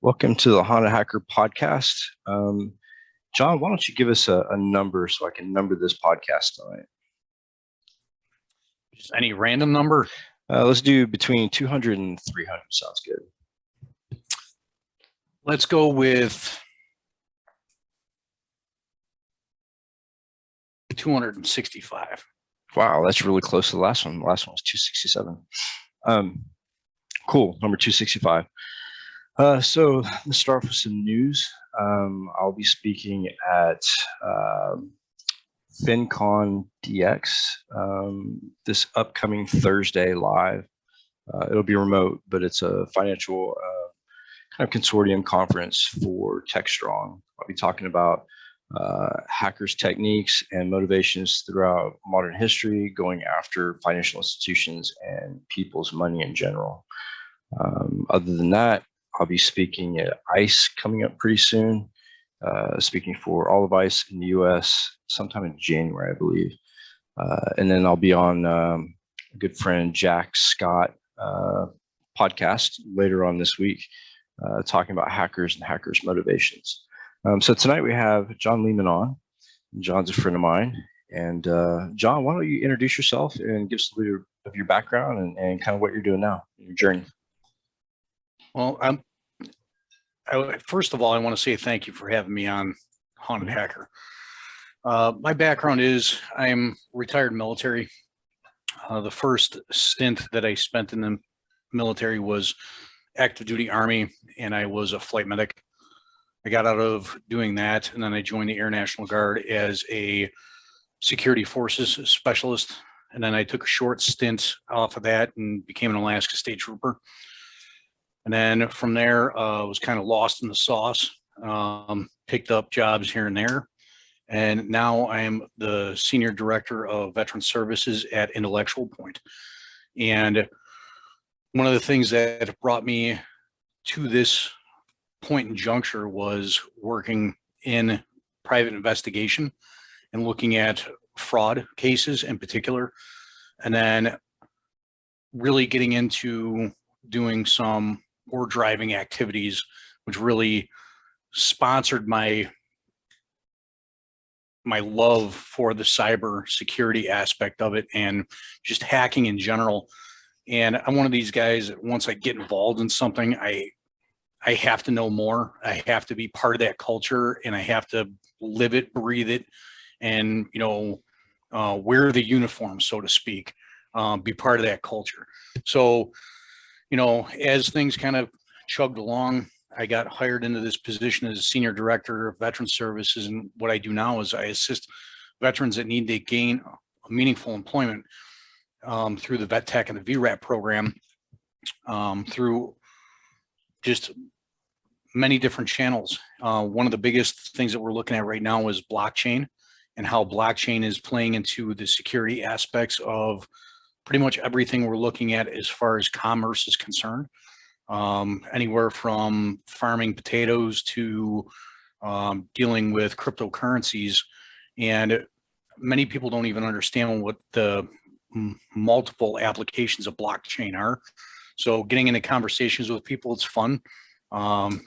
Welcome to the Haunted Hacker podcast. John, why don't you give us a number so I can number this podcast tonight? Just any random number? Let's do between 200 and 300. Sounds good. Let's go with 265. Wow, that's really close to the last one. The last one was 267. Cool, number 265. So let's start with some news. I'll be speaking at FinCon DX this upcoming Thursday live. It'll be remote, but it's a financial kind of consortium conference for TechStrong. I'll be talking about hackers' techniques and motivations throughout modern history, going after financial institutions and people's money in general. Other than that, I'll be speaking at ICE coming up pretty soon, speaking for all of ICE in the US sometime in January, I believe. And then I'll be on a good friend Jack Scott podcast later on this week, talking about hackers and hackers' motivations. So tonight we have John Lehmann on. John's a friend of mine. And John, why don't you introduce yourself and give us a little bit of your background and kind of what you're doing now, your journey. Well, first of all, I want to say thank you for having me on Haunted Hacker. My background is I'm retired military. The first stint that I spent in the military was active duty Army, and I was a flight medic. I got out of doing that, and then I joined the Air National Guard as a security forces specialist. And then I took a short stint off of that and became an Alaska State Trooper. And then from there, was kind of lost in the sauce, picked up jobs here and there. And now I am the Senior Director of Veteran Services at Intellectual Point. And one of the things that brought me to this point and juncture was working in private investigation and looking at fraud cases in particular, and then really getting into doing some or driving activities, which really sponsored my love for the cyber security aspect of it and just hacking in general. And I'm one of these guys that once I get involved in something, I have to know more. I have to be part of that culture, and I have to live it, breathe it, and wear the uniform, so to speak, be part of that culture. So as things kind of chugged along, I got hired into this position as a Senior Director of Veteran Services. And what I do now is I assist veterans that need to gain meaningful employment through the Vet Tech and the VRAP program, through just many different channels. One of the biggest things that we're looking at right now is blockchain and how blockchain is playing into the security aspects of pretty much everything we're looking at as far as commerce is concerned. Anywhere from farming potatoes to dealing with cryptocurrencies. And many people don't even understand what the multiple applications of blockchain are. So getting into conversations with people, it's fun.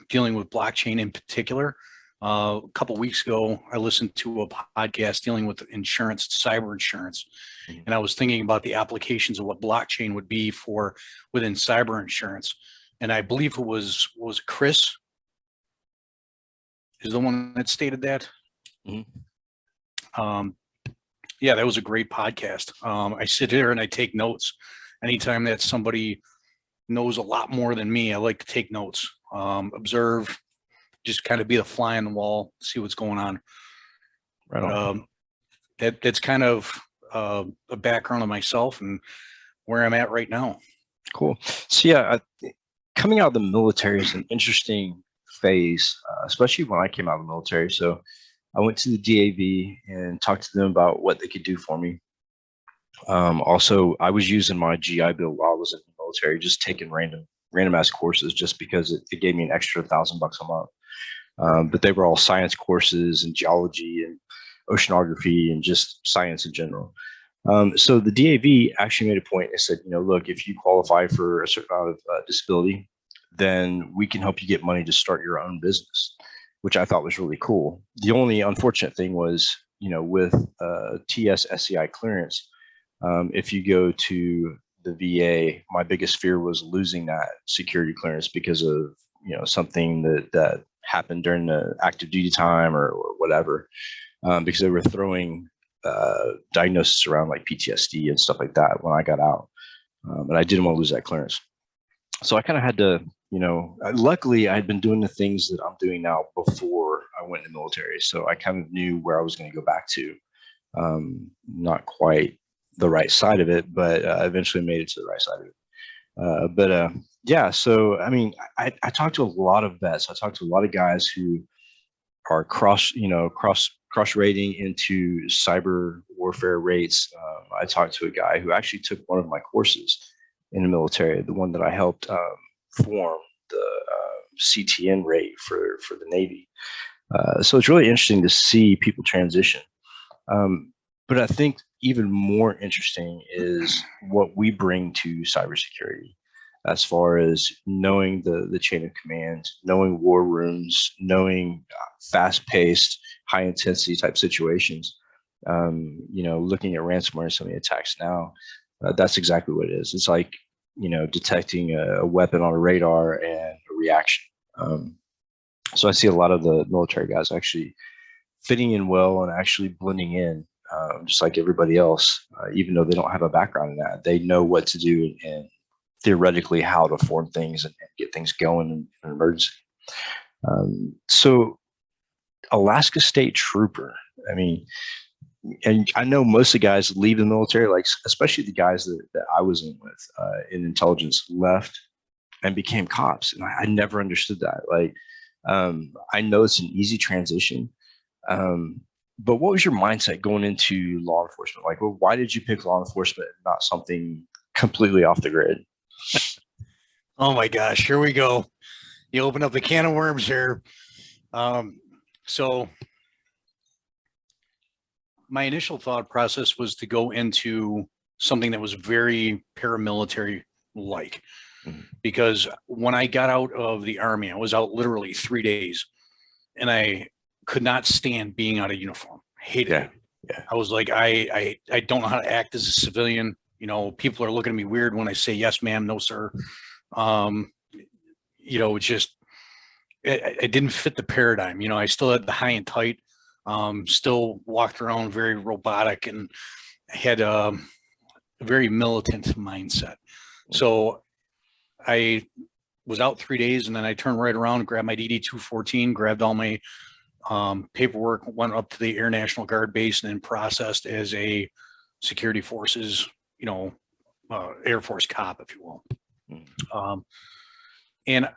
Dealing with blockchain in particular. A couple of weeks ago, I listened to a podcast dealing with insurance, cyber insurance, and I was thinking about the applications of what blockchain would be for within cyber insurance. And I believe it was Chris is the one that stated that. Mm-hmm. Yeah, that was a great podcast. I sit here and I take notes. Anytime that somebody knows a lot more than me, I like to take notes, observe, just kind of be the fly on the wall, see what's going on. Right on. That's kind of a background of myself and where I'm at right now. Cool. So yeah, coming out of the military is an interesting phase, especially when I came out of the military. So I went to the DAV and talked to them about what they could do for me. Also, I was using my GI Bill while I was in the military, just taking random ass courses just because it gave me an extra $1,000 a month. But they were all science courses and geology and oceanography and just science in general. So the DAV actually made a point and said, look, if you qualify for a certain amount of disability, then we can help you get money to start your own business, which I thought was really cool. The only unfortunate thing was, with TS SCI clearance, if you go to the VA, my biggest fear was losing that security clearance because of, something that happened during the active duty time or whatever, because they were throwing diagnosis around like PTSD and stuff like that when I got out. And I didn't want to lose that clearance. So I kind of had to, luckily I had been doing the things that I'm doing now before I went in the military. So I kind of knew where I was going to go back to. Not quite the right side of it, but eventually made it to the right side of it. Yeah, so I mean, I talked to a lot of vets. I talked to a lot of guys who are cross rating into cyber warfare rates. I talked to a guy who actually took one of my courses in the military, the one that I helped form the CTN rate for the Navy. So it's really interesting to see people transition. But I think even more interesting is what we bring to cybersecurity, as far as knowing the chain of command, knowing war rooms, knowing fast-paced, high-intensity type situations. Looking at ransomware and some of the attacks now, that's exactly what it is. It's like, detecting a weapon on a radar and a reaction. So I see a lot of the military guys actually fitting in well and actually blending in, just like everybody else, even though they don't have a background in that. They know what to do and theoretically how to form things and get things going in an emergency. So Alaska State Trooper, I mean, and I know most of the guys leave the military, like especially the guys that I was in with in intelligence, left and became cops. And I never understood that. Like, I know it's an easy transition. But what was your mindset going into law enforcement? Like, well, why did you pick law enforcement and not something completely off the grid? Oh my gosh, here we go. You open up a can of worms here. So my initial thought process was to go into something that was very paramilitary like, because when I got out of the Army, I was out literally 3 days and I could not stand being out of uniform. Hated it. Yeah. I was like, I don't know how to act as a civilian. People are looking at me weird when I say yes, ma'am, no, sir. It's just, it didn't fit the paradigm. I still had the high and tight, still walked around very robotic and had a very militant mindset. So I was out 3 days and then I turned right around, grabbed my DD-214, grabbed all my paperwork, went up to the Air National Guard base and then processed as a security forces, Air Force cop, if you will. And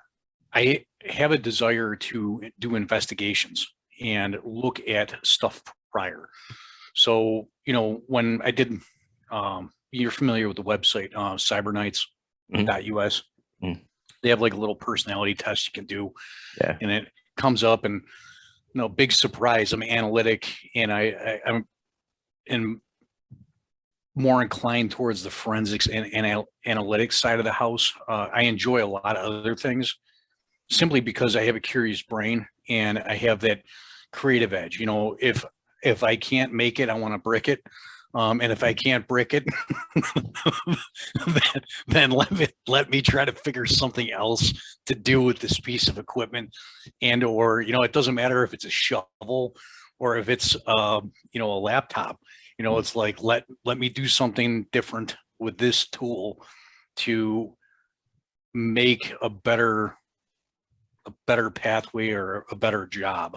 I have a desire to do investigations and look at stuff prior. So, when I did, you're familiar with the website, cybernights.us. They have like a little personality test you can do. Yeah. And it comes up and, big surprise, I'm analytic and I'm more inclined towards the forensics and analytics side of the house. I enjoy a lot of other things simply because I have a curious brain and I have that creative edge. If I can't make it, I want to brick it. And if I can't brick it, then let me try to figure something else to do with this piece of equipment. And, or, it doesn't matter if it's a shovel or if it's, a laptop, it's like, let me do something different with this tool to make a better pathway or a better job.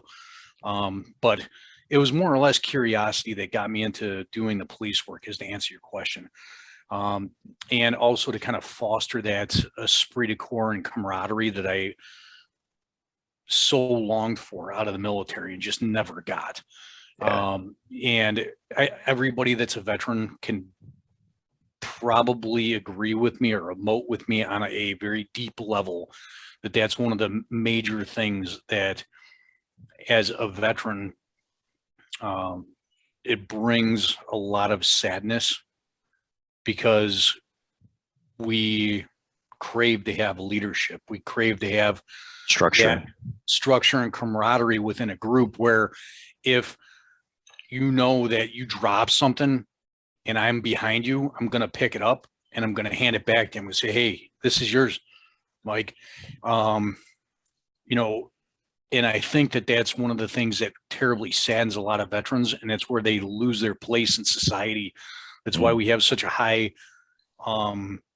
But it was more or less curiosity that got me into doing the police work, is to answer your question. And also to kind of foster that esprit de corps and camaraderie that I so longed for out of the military and just never got. Yeah. Everybody that's a veteran can probably agree with me or emote with me on a very deep level that that's one of the major things that as a veteran, it brings a lot of sadness because we crave to have leadership. We crave to have Structure. that structure and camaraderie within a group where if you know that you drop something and I'm behind you, I'm going to pick it up and I'm going to hand it back to him and say, hey, this is yours, Mike. You know, and I think that that's one of the things that terribly saddens a lot of veterans, and that's where they lose their place in society. That's why we have such a high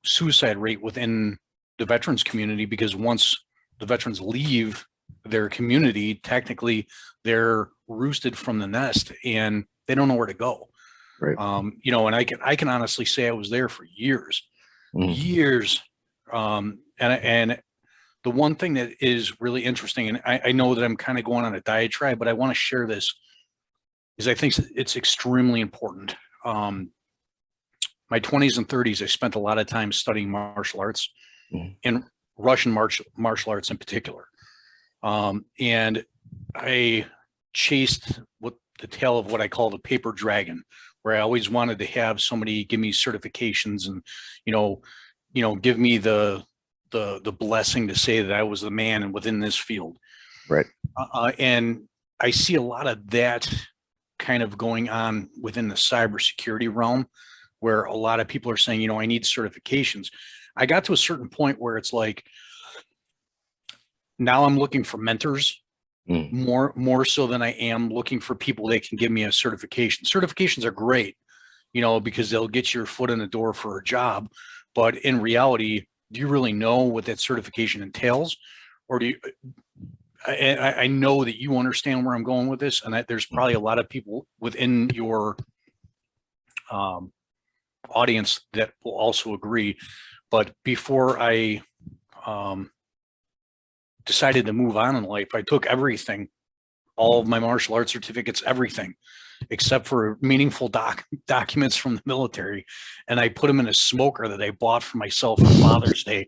suicide rate within the veterans community, because once the veterans leave their community, technically they're roosted from the nest and they don't know where to go. Right. You know, and I can honestly say I was there for years, years. And the one thing that is really interesting, and I know that I'm kind of going on a diatribe, but I want to share this, is I think it's extremely important. My 20s and 30s, I spent a lot of time studying martial arts, and Russian martial arts in particular. And I chased the tail of what I call the paper dragon, where I always wanted to have somebody give me certifications and, you know, give me the blessing to say that I was the man and within this field. Right. And I see a lot of that kind of going on within the cybersecurity realm, where a lot of people are saying, you know, I need certifications. I got to a certain point where it's like, now I'm looking for mentors more so than I am looking for people that can give me a certification. Certifications are great, you know, because they'll get your foot in the door for a job. But in reality, do you really know what that certification entails? Or do you, I know that you understand where I'm going with this, and that there's probably a lot of people within your audience that will also agree. But before I decided to move on in life, I took everything, all of my martial arts certificates, everything, except for meaningful documents from the military. And I put them in a smoker that I bought for myself for Father's Day.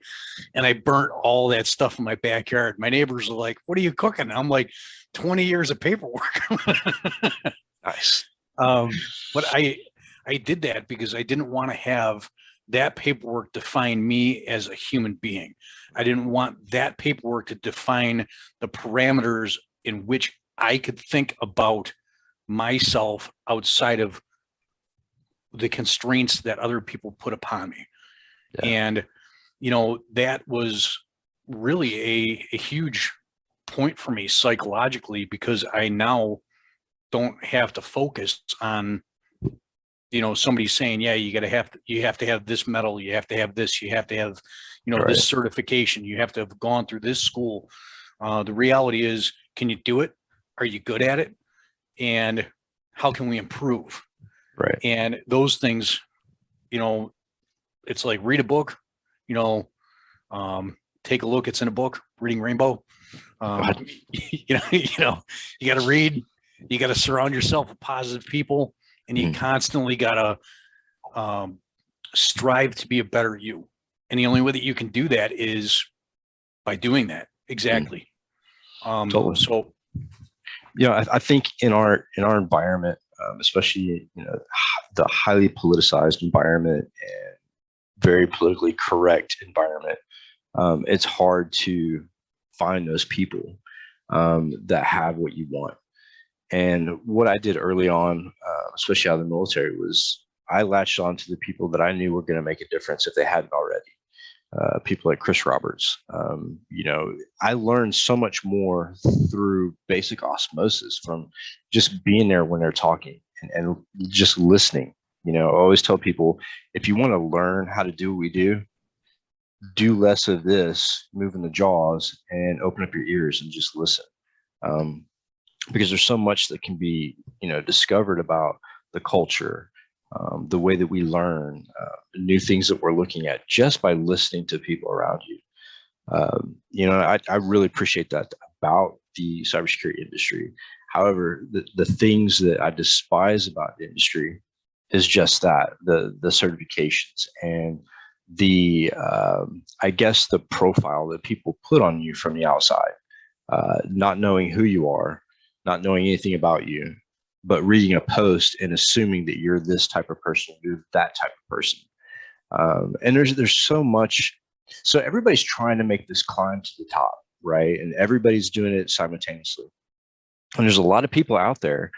And I burnt all that stuff in my backyard. My neighbors are like, what are you cooking? I'm like, 20 years of paperwork. Nice. But I did that because I didn't want to have that paperwork define me as a human being. I didn't want that paperwork to define the parameters in which I could think about myself outside of the constraints that other people put upon me. Yeah. And, you know, that was really a huge point for me psychologically, because I now don't have to focus on, you know, somebody saying, yeah, you have to have this medal, you have to have this, you have to have, you know, this certification, you have to have gone through this school. The reality is, can you do it? Are you good at it? And how can we improve? Right. And those things, you know, it's like read a book, you know, take a look. It's in a book, Reading Rainbow. You know, you got to read, you got to surround yourself with positive people, and you constantly got to strive to be a better you. And the only way that you can do that is by doing that. Exactly. Totally. So, you know, I think in our environment, especially, you know, the highly politicized environment and very politically correct environment, it's hard to find those people that have what you want. And what I did early on, especially out of the military, was I latched on to the people that I knew were going to make a difference if they hadn't already. People like Chris Roberts. You know, I learned so much more through basic osmosis from just being there when they're talking and just listening. You know, I always tell people, if you want to learn how to do what we do less of this, moving the jaws, and open up your ears and just listen. Because there's so much that can be, you know, discovered about the culture, the way that we learn, new things that we're looking at just by listening to people around you. You know, I really appreciate that about the cybersecurity industry. However, the things that I despise about the industry is just that, the certifications and the, I guess, the profile that people put on you from the outside, not knowing who you are, not knowing anything about you, but reading a post and assuming that you're this type of person, you're that type of person. And there's so much So everybody's trying to make this climb to the top, right? And everybody's doing it simultaneously. And there's a lot of people out there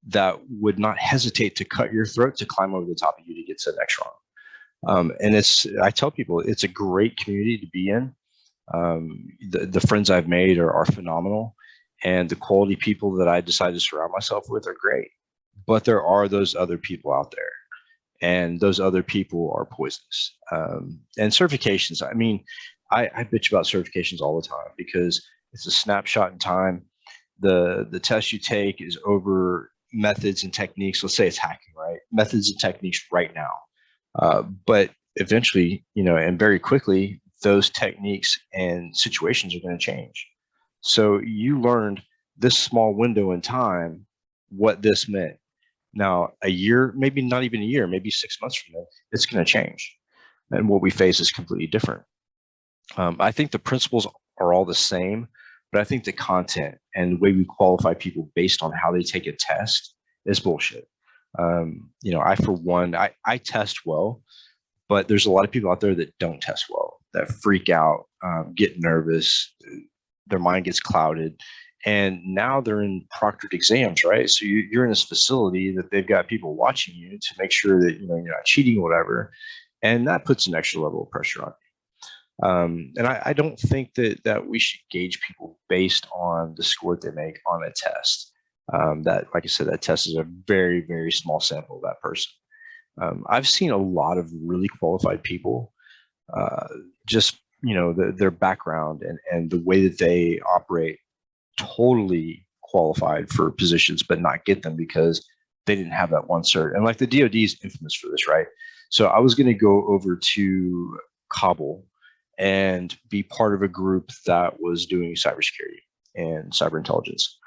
that would not hesitate to cut your throat to climb over the top of you to get to the next rung. And I tell people, it's a great community to be in. The friends I've made are phenomenal, and the quality people that I decide to surround myself with are great. But there are those other people out there, and those other people are poisonous. And certifications, I mean, I bitch about certifications all the time because it's a snapshot in time. The test you take is over methods and techniques. Let's say it's hacking, right? Methods and techniques right now. But eventually, and very quickly, those techniques and situations are going to change. So you learned this small window in time what this meant. Now, a year, maybe not even a year, maybe 6 months from now, it's going to change. And what we face is completely different. I think the principles are all the same, but I think the content and the way we qualify people based on how they take a test is bullshit. I, for one, I test well, but there's a lot of people out there that don't test well, that freak out, get nervous, their mind gets clouded. And now they're in proctored exams, right? So you're in this facility that they've got people watching you to make sure that you're not cheating or whatever, and that puts an extra level of pressure on you. And I don't think that we should gauge people based on the score that they make on a test. That, like I said, that test is a very, very small sample of that person. I've seen a lot of really qualified people, just their background and the way that they operate, totally qualified for positions, but not get them because they didn't have that one cert. And like the DoD is infamous for this, right? So I was going to go over to Kabul and be part of a group that was doing cybersecurity and cyber intelligence,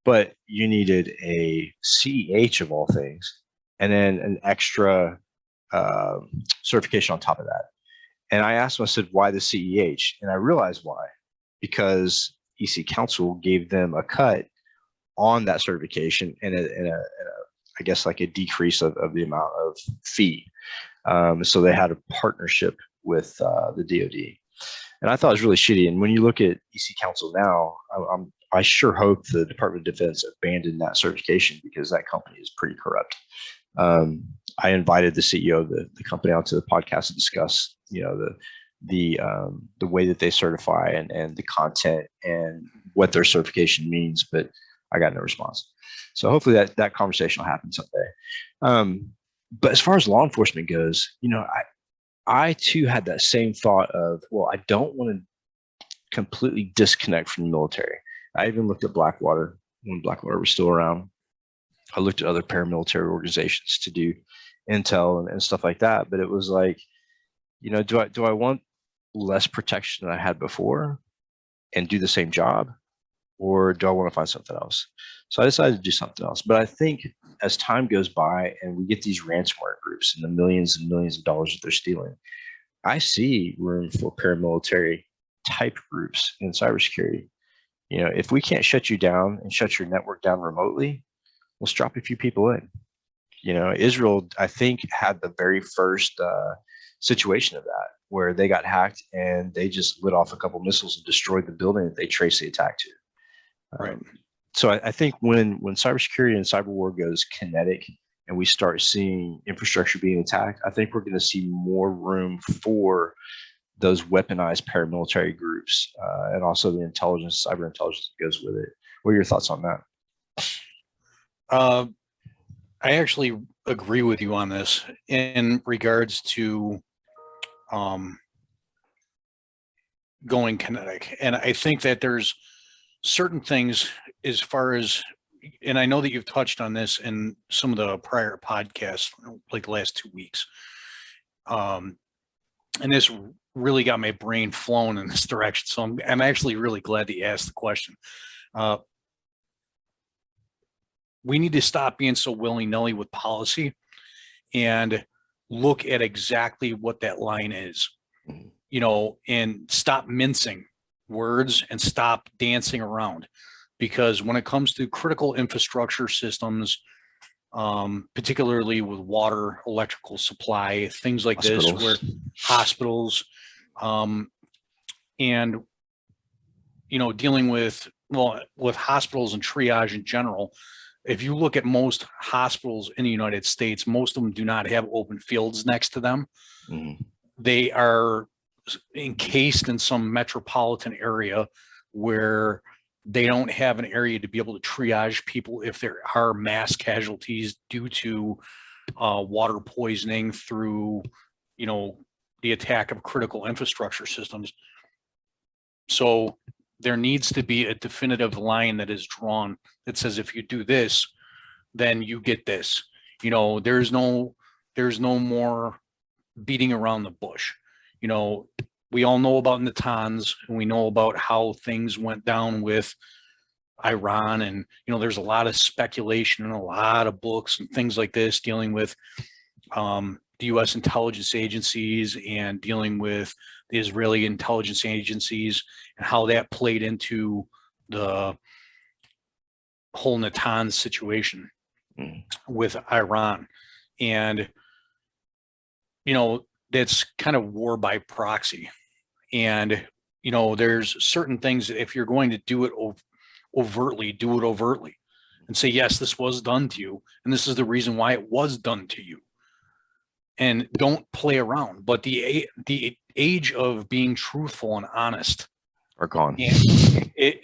but you needed a CEH of all things, and then an extra certification on top of that. And I asked him, I said, why the CEH? And I realized why, because EC Council gave them a cut on that certification and I guess like a decrease of the amount of fee. So they had a partnership with the DoD. And I thought it was really shitty. And when you look at EC Council now, I sure hope the Department of Defense abandoned that certification because that company is pretty corrupt. I invited the CEO of the company out to the podcast to discuss, the way that they certify and the content and what their certification means, but I got no response. So hopefully that conversation will happen someday. But as far as law enforcement goes, I too had that same thought of, well, I don't want to completely disconnect from the military. I even looked at Blackwater when Blackwater was still around. I looked at other paramilitary organizations to do intel and stuff like that. But it was like, do I want less protection than I had before and do the same job? Or do I want to find something else? So I decided to do something else. But I think as time goes by and we get these ransomware groups and the millions and millions of dollars that they're stealing, I see room for paramilitary type groups in cybersecurity. If we can't shut you down and shut your network down remotely, let's drop a few people in. Israel, I think, had the very first situation of that, where they got hacked and they just lit off a couple missiles and destroyed the building that they traced the attack to. Right. So I think when cybersecurity and cyber war goes kinetic and we start seeing infrastructure being attacked, I think we're going to see more room for those weaponized paramilitary groups and also the intelligence, cyber intelligence that goes with it. What are your thoughts on that? I actually agree with you on this in regards to going kinetic. And I think that there's certain things as far as, and I know that you've touched on this in some of the prior podcasts, like the last 2 weeks. And this really got my brain flown in this direction. So I'm actually really glad that you asked the question. We need to stop being so willy-nilly with policy and look at exactly what that line is, and stop mincing words and stop dancing around. Because when it comes to critical infrastructure systems, particularly with water, electrical supply, things like this, where hospitals, And, you know, dealing with, well, with hospitals and triage in general, if you look at most hospitals in the United States, most of them do not have open fields next to them. They are encased in some metropolitan area where they don't have an area to be able to triage people if there are mass casualties due to water poisoning through, you know, the attack of critical infrastructure systems. So there needs to be a definitive line that is drawn that says, if you do this, then you get this. You know, there's no more beating around the bush. You know, we all know about Natanz, and we know about how things went down with Iran. And, you know, there's a lot of speculation and a lot of books and things like this dealing with the U.S. intelligence agencies and dealing with the Israeli intelligence agencies and how that played into the whole Natanz situation with Iran. And, you know, that's kind of war by proxy. And, you know, there's certain things that if you're going to do it overtly, do it overtly and say, yes, this was done to you. And this is the reason why it was done to you. And don't play around. But the age of being truthful and honest are gone.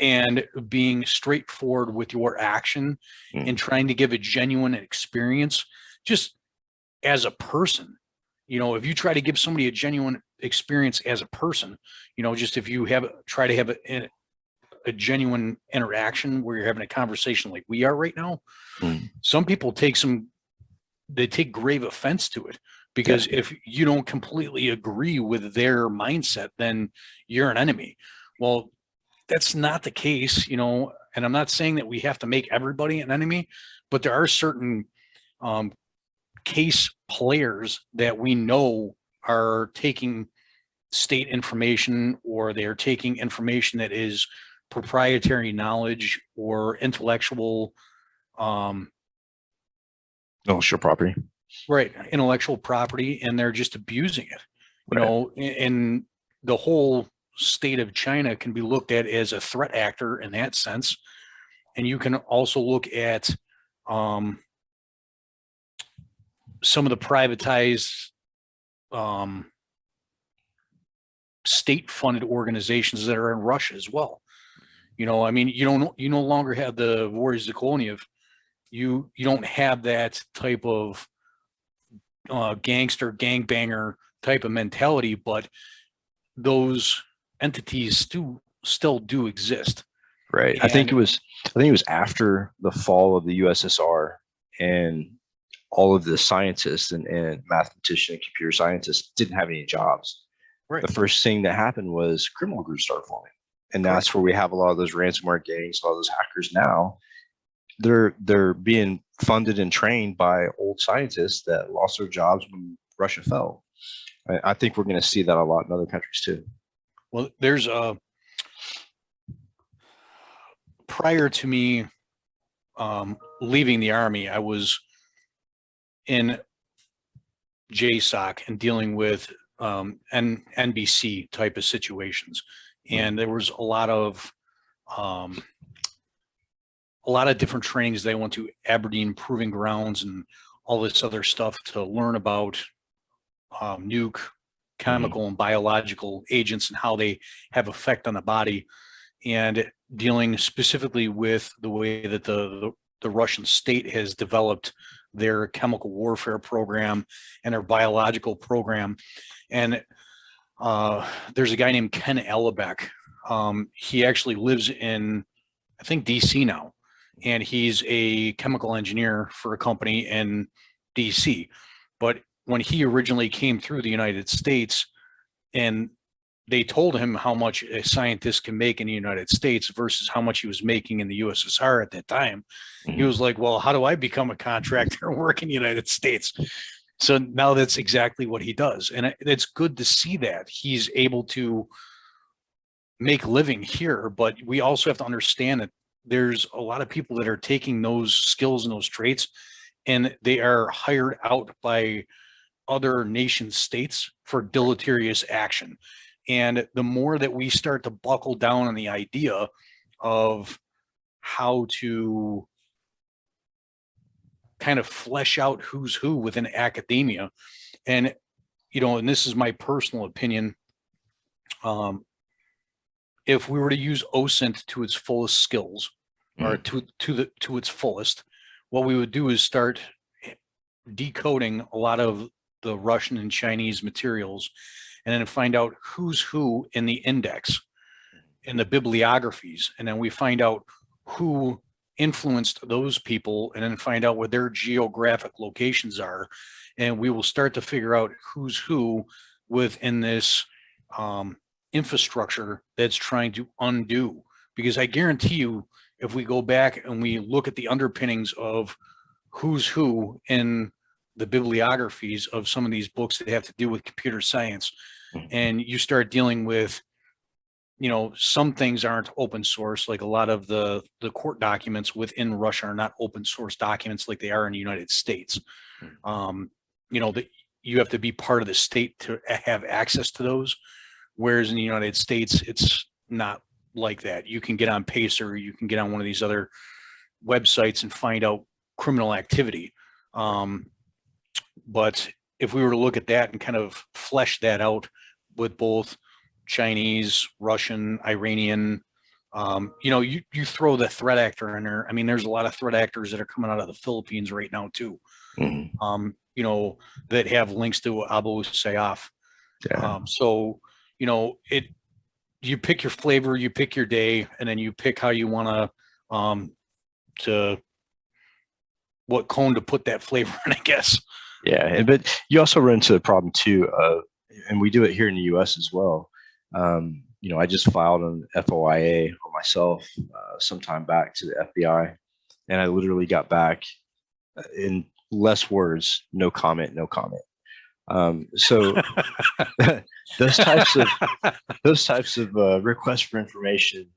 And being straightforward with your action and trying to give a genuine experience just as a person. You know, if you try to give somebody a genuine experience as a person, you know, just if you try to have a genuine interaction where you're having a conversation like we are right now, some people take grave offense to it, because if you don't completely agree with their mindset, then you're an enemy. Well, that's not the case, you know, and I'm not saying that we have to make everybody an enemy, but there are certain case players that we know are taking state information, or they're taking information that is proprietary knowledge or intellectual intellectual property. Right, intellectual property, and they're just abusing it. You know, and the whole state of China can be looked at as a threat actor in that sense. And you can also look at some of the privatized state-funded organizations that are in Russia as well. You know, I mean, you no longer have the Voryz Zakoniev. You don't have that type of gangster, gangbanger type of mentality, but those entities still do exist. Right. And I think it was after the fall of the USSR, and all of the scientists and mathematicians and computer scientists didn't have any jobs. Right. The first thing that happened was criminal groups started forming. And that's where we have a lot of those ransomware gangs, a lot of those hackers now. They're being funded and trained by old scientists that lost their jobs when Russia fell. I think we're going to see that a lot in other countries too. Well, there's prior to me leaving the Army, I was in JSOC and dealing with NBC type of situations. And there was a lot of different trainings. They went to Aberdeen Proving Grounds and all this other stuff to learn about nuke, chemical and biological agents and how they have effect on the body, and dealing specifically with the way that the Russian state has developed their chemical warfare program and their biological program. And there's a guy named Ken Alabek. He actually lives in, I think, DC now, and he's a chemical engineer for a company in DC. But when he originally came through the United States, and they told him how much a scientist can make in the United States versus how much he was making in the USSR at that time, he was like, well, how do I become a contractor and work in the United States? So now that's exactly what he does. And it's good to see that he's able to make a living here. But we also have to understand that there's a lot of people that are taking those skills and those traits, and they are hired out by other nation states for deleterious action. And the more that we start to buckle down on the idea of how to kind of flesh out who's who within academia, and and this is my personal opinion, if we were to use OSINT to its fullest skills, or to its fullest, what we would do is start decoding a lot of the Russian and Chinese materials, and then find out who's who in the index, in the bibliographies, and then we find out who influenced those people, and then find out where their geographic locations are, and we will start to figure out who's who within this infrastructure that's trying to undo. Because I guarantee you, if we go back and we look at the underpinnings of who's who in the bibliographies of some of these books that have to do with computer science, and you start dealing with, some things aren't open source, like a lot of the court documents within Russia are not open source documents like they are in the United States. That you have to be part of the state to have access to those, whereas in the United States, it's not like that. You can get on Pacer, you can get on one of these other websites and find out criminal activity. But if we were to look at that and kind of flesh that out with both Chinese, Russian, Iranian, you throw the threat actor in there. I mean, there's a lot of threat actors that are coming out of the Philippines right now too, that have links to Abu Sayyaf. Yeah. So, you pick your flavor, you pick your day, and then you pick how you want to what cone to put that flavor in, I guess. Yeah, but you also run into the problem too, and we do it here in the U.S. as well. I just filed an FOIA for myself sometime back to the FBI, and I literally got back in less words, no comment, no comment. So those types of requests for information,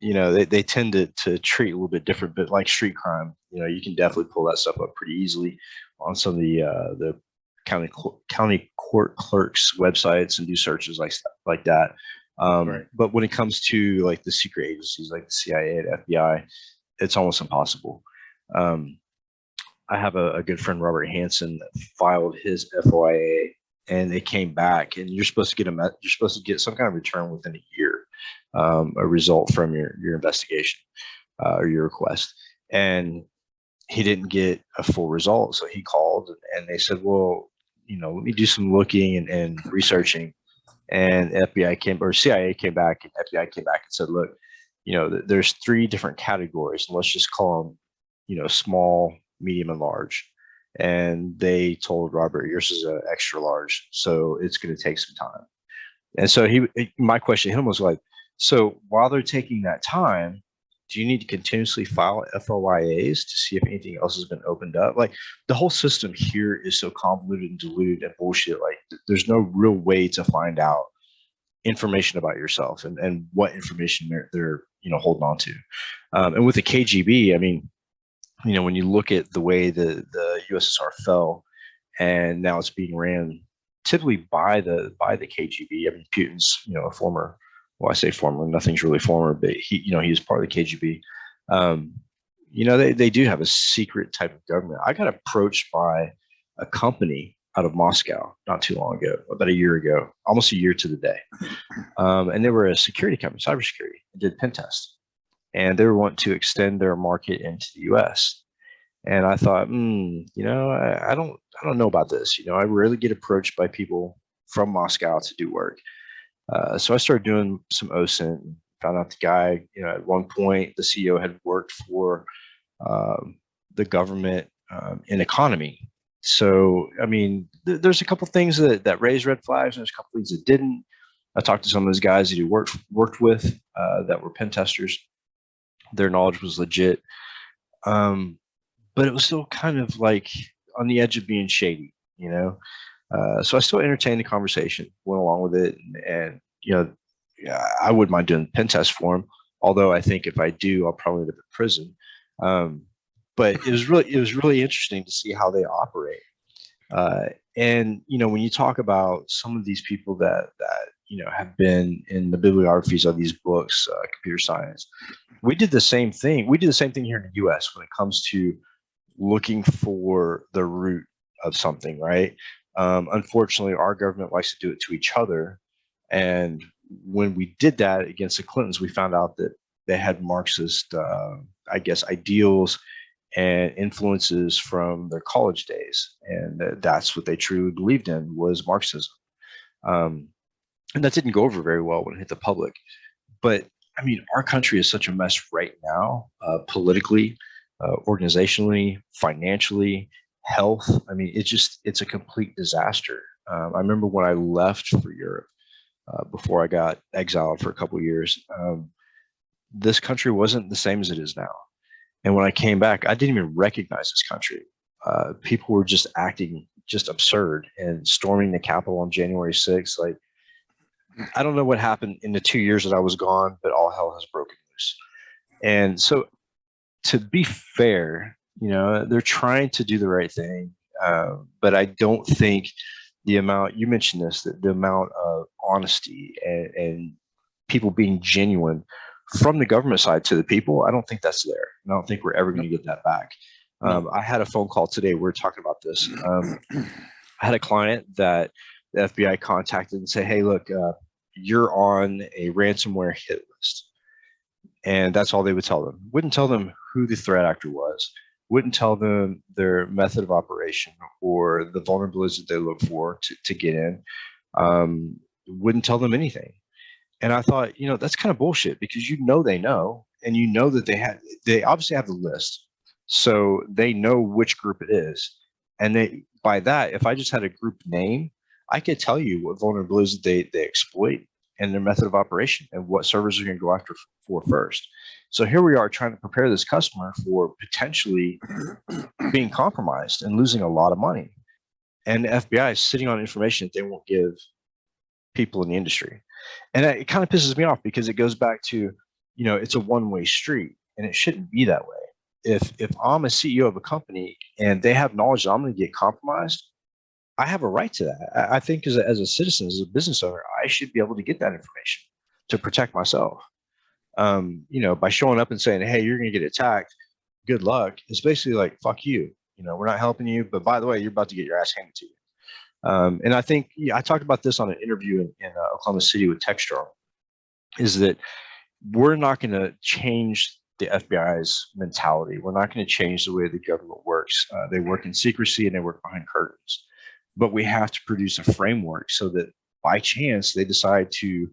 they tend to treat a little bit different, but like street crime, you can definitely pull that stuff up pretty easily on some of the county court clerks websites and do searches like that. Right. But when it comes to like the secret agencies like the CIA and FBI, it's almost impossible. I have a good friend, Robert Hansen, that filed his FOIA, and it came back, and you're supposed to get some kind of return within a year, a result from your investigation or your request. And he didn't get a full result, so he called, and they said, well, let me do some looking and researching. And CIA came back, and FBI came back and said, look, there's 3 different categories, and let's just call them, small, medium, and large. And they told Robert, yours is an extra large, so it's going to take some time. And so my question to him was like, so while they're taking that time, do you need to continuously file FOIAs to see if anything else has been opened up? Like, the whole system here is so convoluted and diluted and bullshit. Like, there's no real way to find out information about yourself and what information they're holding on to. And with the KGB, I mean, when you look at the way the USSR fell, and now it's being ran typically by the KGB. I mean, Putin's a former. Well, I say former. Nothing's really former, but he was part of the KGB. They do have a secret type of government. I got approached by a company out of Moscow not too long ago, about a year ago, almost a year to the day, and they were a security company, cybersecurity, and did pen tests. And they want to extend their market into the U.S. And I thought, I don't know about this. I rarely get approached by people from Moscow to do work. So I started doing some OSINT and found out the guy, at one point the CEO had worked for the government in economy. So, I mean, there's a couple things that raised red flags, and there's a couple things that didn't. I talked to some of those guys that he worked with that were pen testers. Their knowledge was legit. But it was still kind of like on the edge of being shady, so I still entertained the conversation, went along with it. And I wouldn't mind doing pen test for him. Although I think if I do, I'll probably end up in prison. But it was really interesting to see how they operate. And when you talk about some of these people that have been in the bibliographies of these books, computer science. We did the same thing. We do the same thing here in the US when it comes to looking for the root of something, right? Unfortunately, our government likes to do it to each other. And when we did that against the Clintons, we found out that they had Marxist, I guess, ideals and influences from their college days. And that's what they truly believed in, was Marxism. And that didn't go over very well when it hit the public. But I mean, our country is such a mess right now, politically, organizationally, financially, health. I mean, it's a complete disaster. I remember when I left for Europe, before I got exiled for a couple of years, this country wasn't the same as it is now. And when I came back, I didn't even recognize this country. People were just acting just absurd and storming the Capitol on January 6th. Like, I don't know what happened in the 2 years that I was gone, but all hell has broken loose. And so, to be fair, they're trying to do the right thing. But I don't think the amount, you mentioned this, that the amount of honesty and people being genuine from the government side to the people, I don't think that's there. I don't think we're ever going to get that back. I had a phone call today. We were talking about this. I had a client that the FBI contacted and said, hey, look, you're on a ransomware hit list. And that's all they would tell them. Wouldn't tell them who the threat actor was, wouldn't tell them their method of operation or the vulnerabilities that they look for to get in, wouldn't tell them anything. And I thought, that's kind of bullshit, because they know, and that they obviously have the list. So they know which group it is. And by that, if I just had a group name, I could tell you what vulnerabilities they exploit and their method of operation and what servers are going to go after for first. So here we are trying to prepare this customer for potentially being compromised and losing a lot of money. And the FBI is sitting on information that they won't give people in the industry. And it kind of pisses me off, because it goes back to, it's a one-way street, and it shouldn't be that way. If I'm a CEO of a company and they have knowledge that I'm going to get compromised, I have a right to that. I think as a citizen, as a business owner, I should be able to get that information to protect myself. By showing up and saying, hey, you're going to get attacked, good luck. It's basically like, fuck you. We're not helping you, but by the way, you're about to get your ass handed to you. And I think I talked about this on an interview in Oklahoma City with Techstrong, is that we're not going to change the FBI's mentality. We're not going to change the way the government works. They work in secrecy and they work behind curtains. But we have to produce a framework so that by chance they decide to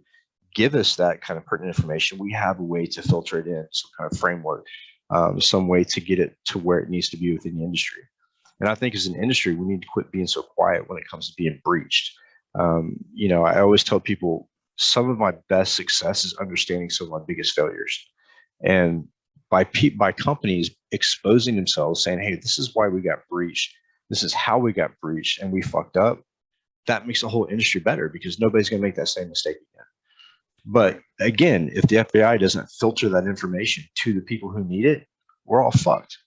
give us that kind of pertinent information, we have a way to filter it in, some kind of framework, some way to get it to where it needs to be within the industry. And I think as an industry, we need to quit being so quiet when it comes to being breached. I always tell people some of my best success is understanding some of my biggest failures. And by companies exposing themselves, saying, hey, this is why we got breached, this is how we got breached, and we fucked up, that makes the whole industry better, because nobody's going to make that same mistake again. But again, if the FBI doesn't filter that information to the people who need it, we're all fucked.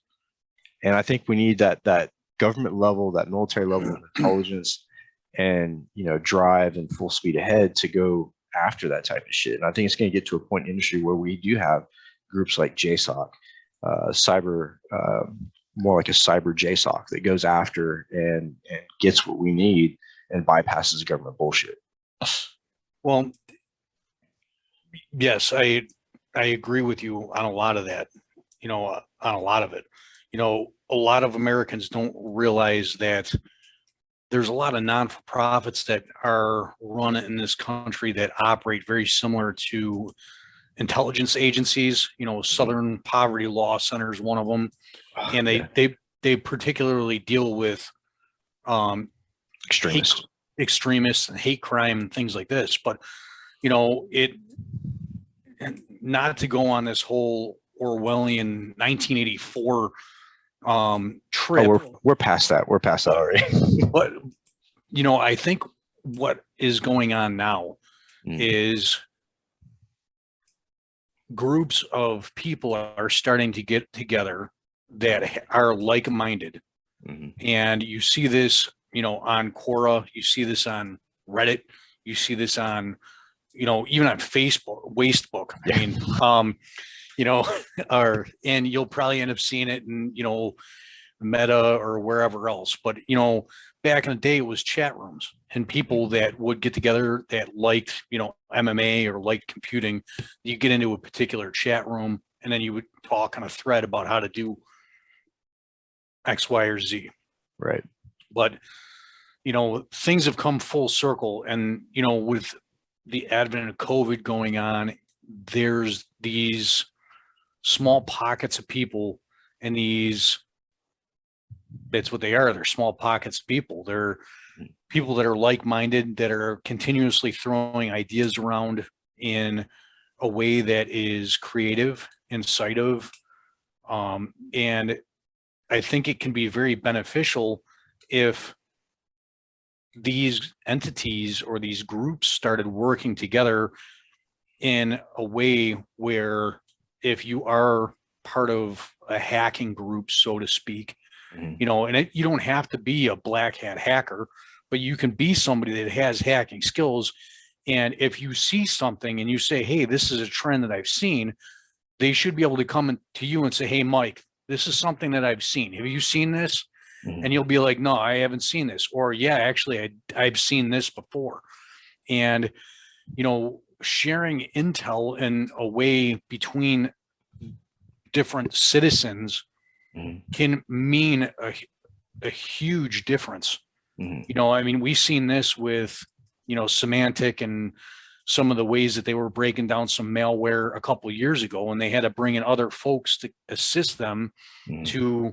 And I think we need that government level, that military level of intelligence and, drive and full speed ahead to go after that type of shit. And I think it's going to get to a point in industry where we do have groups like JSOC, cyber, more like a cyber JSOC that goes after and gets what we need and bypasses government bullshit. Well, yes, I agree with you on a lot of that, on a lot of it. A lot of Americans don't realize that there's a lot of non-for-profits that are run in this country that operate very similar to intelligence agencies. Southern Poverty Law Center is one of them. And they particularly deal with extremists and hate crime and things like this. But not to go on this whole Orwellian 1984 trip. Oh, we're past that. We're past that already. But I think what is going on now is groups of people are starting to get together that are like-minded. And you see this, on Quora, you see this on Reddit, you see this on even on Facebook, Wastebook. Yeah. I mean, and you'll probably end up seeing it in, Meta or wherever else. But, back in the day, it was chat rooms and people that would get together that liked, MMA or liked computing. You get into a particular chat room and then you would talk on a thread about how to do X, Y, or Z. Right. But, things have come full circle. And, with the advent of COVID going on, there's these small pockets of people, and that's what they are. They're small pockets of people. They're people that are like-minded, that are continuously throwing ideas around in a way that is creative, incisive. And I think it can be very beneficial if these entities or these groups started working together in a way where, if you are part of a hacking group, so to speak, and you don't have to be a black hat hacker, but you can be somebody that has hacking skills. And if you see something and you say, hey, this is a trend that I've seen, they should be able to come to you and say, hey, Mike, this is something that I've seen. Have you seen this? And you'll be like, no, I haven't seen this. Or, yeah, actually, I've seen this before. And, sharing intel in a way between different citizens can mean a huge difference. I mean, we've seen this with, Semantic and some of the ways that they were breaking down some malware a couple of years ago, and they had to bring in other folks to assist them to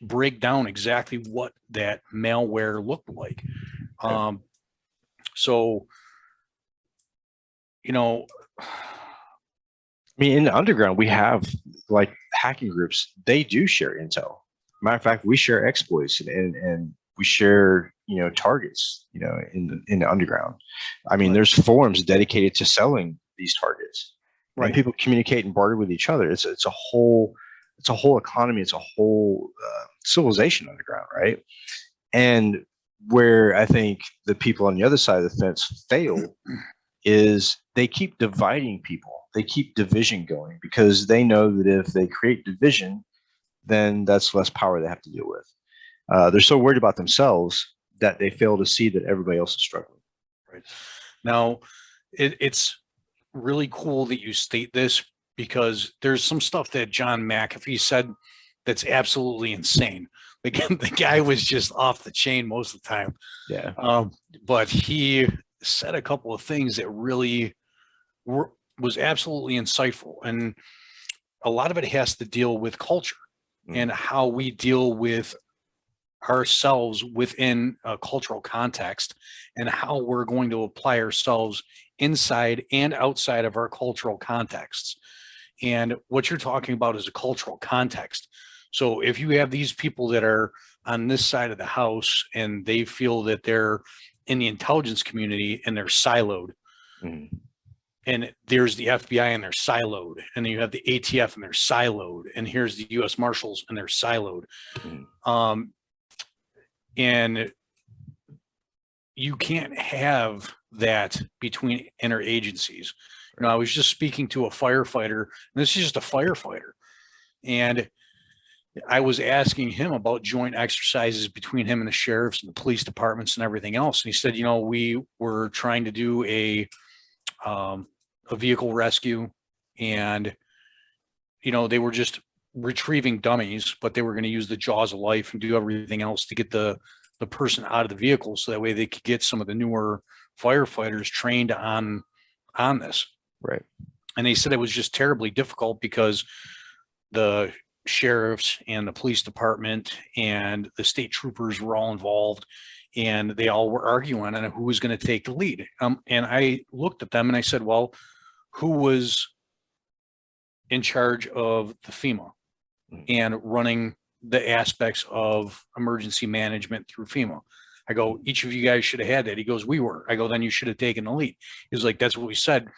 break down exactly what that malware looked like. So, I mean, in the underground, we have like hacking groups. They do share intel. Matter of fact, we share exploits and we share, targets, in the underground. I mean, there's forums dedicated to selling these targets. Right. And people communicate and barter with each other. It's a whole economy. It's a whole civilization underground, right? And where I think the people on the other side of the fence fail is they keep dividing people. They keep division going because they know that if they create division, then that's less power they have to deal with. They're so worried about themselves that they fail to see that everybody else is struggling. Right. Now, it's really cool that you state this, because there's some stuff that John McAfee said that's absolutely insane. The guy was just off the chain most of the time. Yeah. But he said a couple of things that really was absolutely insightful. And a lot of it has to deal with culture and how we deal with ourselves within a cultural context, and how we're going to apply ourselves inside and outside of our cultural contexts. And what you're talking about is a cultural context. So if you have these people that are on this side of the house and they feel that they're in the intelligence community and they're siloed, and there's the FBI and they're siloed, and then you have the ATF and they're siloed, and here's the US Marshals and they're siloed. And you can't have that between interagencies. I was just speaking to a firefighter, and this is just a firefighter, and I was asking him about joint exercises between him and the sheriffs and the police departments and everything else. And he said, we were trying to do a vehicle rescue, and, they were just retrieving dummies, but they were going to use the jaws of life and do everything else to get the person out of the vehicle, so that way they could get some of the newer firefighters trained on this. Right. And they said it was just terribly difficult because the sheriffs and the police department and the state troopers were all involved, and they all were arguing on who was going to take the lead. And I looked at them and I said, well, who was in charge of the FEMA and running the aspects of emergency management through FEMA? I go, each of you guys should have had that. He goes, we were. I go, then you should have taken the lead. He was like, that's what we said,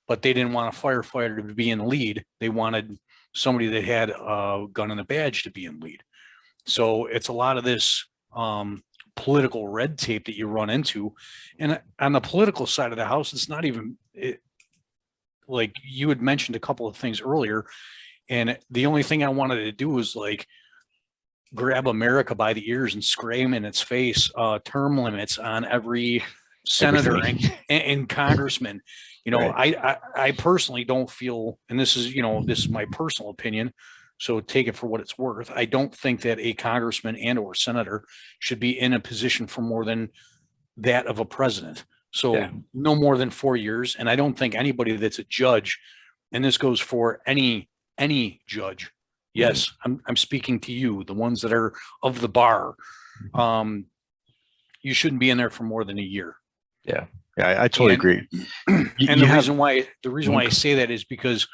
but they didn't want a firefighter to be in the lead. They wanted somebody that had a gun and a badge to be in lead. So it's a lot of this political red tape that you run into. And on the political side of the house, it's not even like you had mentioned a couple of things earlier. And the only thing I wanted to do was like grab America by the ears and scream in its face, term limits on every senator and congressman. You know, Right. I personally don't feel, and this is, you know, this is my personal opinion, so take it for what it's worth. I don't think that a congressman and or senator should be in a position for more than that of a president. So Yeah. no more than 4 years. And I don't think anybody that's a judge, and this goes for any judge. Yes, I'm speaking to you, the ones that are of the bar. You shouldn't be in there for more than a year. Yeah. Yeah. I totally And agree. and You the have, reason why I say that is because,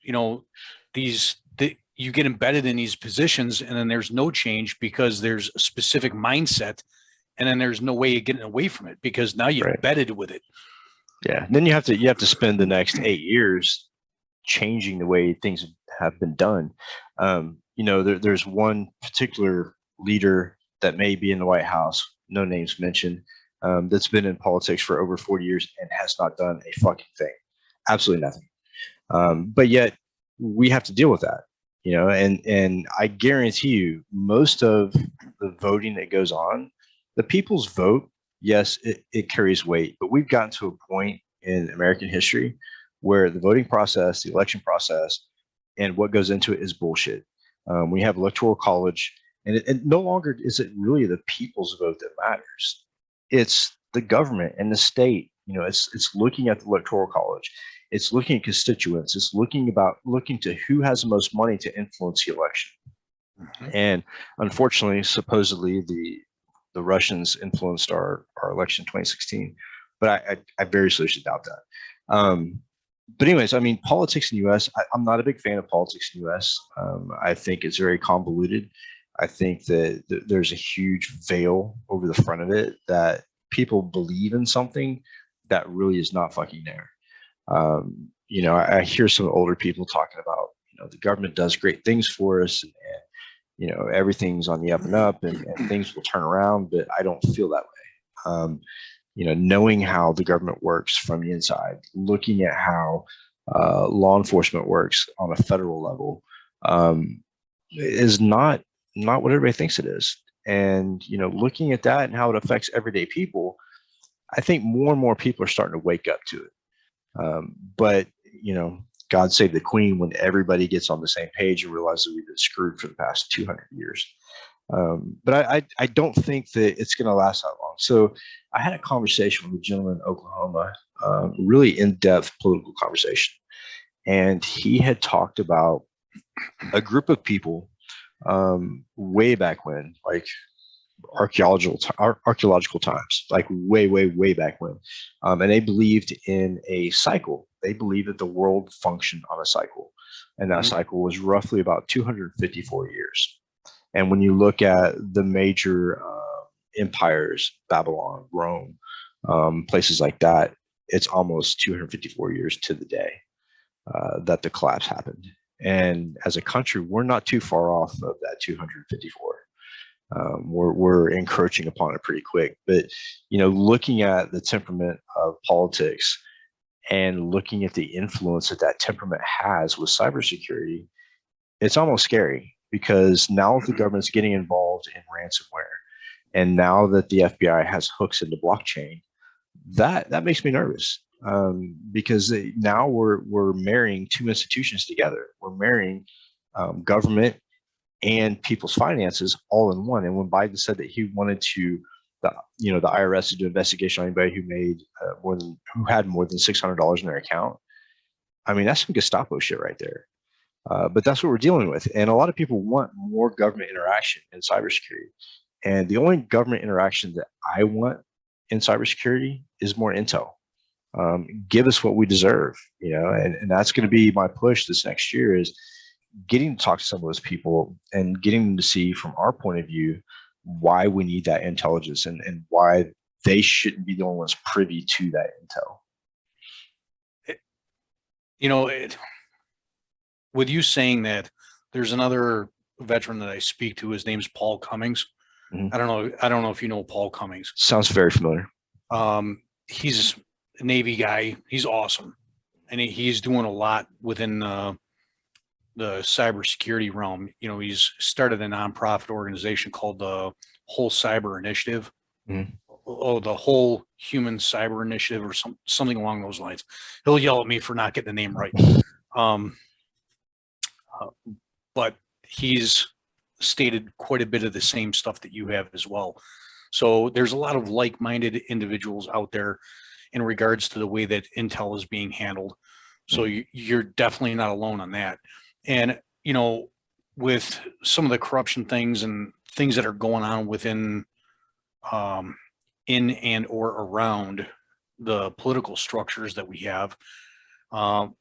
you know, you get embedded in these positions and then there's no change because there's a specific mindset, and then there's no way of getting away from it because now you've right. embedded with it. Yeah. And then you have to spend the next 8 years changing the way things have been done. You know, there's one particular leader that may be in the White House, no names mentioned, that's been in politics for over 40 years and has not done a fucking thing, absolutely nothing. But yet we have to deal with that, you know, and I guarantee you, most of the voting that goes on, the people's vote, yes, it carries weight, but we've gotten to a point in American history where the voting process, the election process, and what goes into it is bullshit. We have electoral college, and it no longer is it really the people's vote that matters. It's the government and the state. You know, it's looking at the electoral college. It's looking at constituents. It's looking to who has the most money to influence the election. And unfortunately, supposedly the Russians influenced our election in 2016, but I very seriously doubt that. But anyways, I mean, politics in the U.S. I'm not a big fan of politics in the U.S. I think it's very convoluted. I think that there's a huge veil over the front of it that people believe in something that really is not fucking there. You know, I hear some older people talking about, you know, the government does great things for us, and you know, everything's on the up and up, and things will turn around, but I don't feel that way. You know, knowing how the government works from the inside, looking at how law enforcement works on a federal level, is not what everybody thinks it is. And you know, looking at that and how it affects everyday people, I think more and more people are starting to wake up to it. But you know, God save the Queen when everybody ges on the same page and realizes we've been screwed for the past 200 years. But I don't think that it's going to last that long. So I had a conversation with a gentleman in Oklahoma, really in-depth political conversation. And he had talked about a group of people way back when, like archaeological times, like way back when. And they believed in a cycle. They believed that the world functioned on a cycle. And that cycle was roughly about 254 years. And when you look at the major empires, Babylon, Rome, places like that, it's almost 254 years to the day that the collapse happened. And as a country, we're not too far off of that 254. We're encroaching upon it pretty quick. But you know, looking at the temperament of politics and looking at the influence that that temperament has with cybersecurity, it's almost scary, because now the government's getting involved in ransomware, and now that the FBI has hooks into blockchain, that makes me nervous, because now we're marrying two institutions together. We're marrying government and people's finances all in one. And when Biden said that he wanted to, the IRS to do investigation on anybody who made who had more than $600 in their account, I mean, that's some Gestapo shit right there. But that's what we're dealing with. And a lot of people want more government interaction in cybersecurity. And the only government interaction that I want in cybersecurity is more intel. Give us what we deserve, you know, and that's going to be my push this next year, is getting to talk to some of those people and getting them to see from our point of view why we need that intelligence, and why they shouldn't be the only ones privy to that intel. You know, with you saying that, there's another veteran that I speak to. His name's Paul Cummings. Mhm. I don't know if you know Paul Cummings. Sounds very familiar. He's a Navy guy. He's awesome. And he's doing a lot within the cybersecurity realm. You know, he's started a nonprofit organization called the Whole Cyber Initiative. Mhm. Oh, the Whole Human Cyber Initiative, or something along those lines. He'll yell at me for not getting the name right. Um, but he's stated quite a bit of the same stuff that you have as well. So there's a lot of like-minded individuals out there in regards to the way that Intel is being handled. So you're definitely not alone on that. And, you know, with some of the corruption things and things that are going on within, in and or around the political structures that we have, um,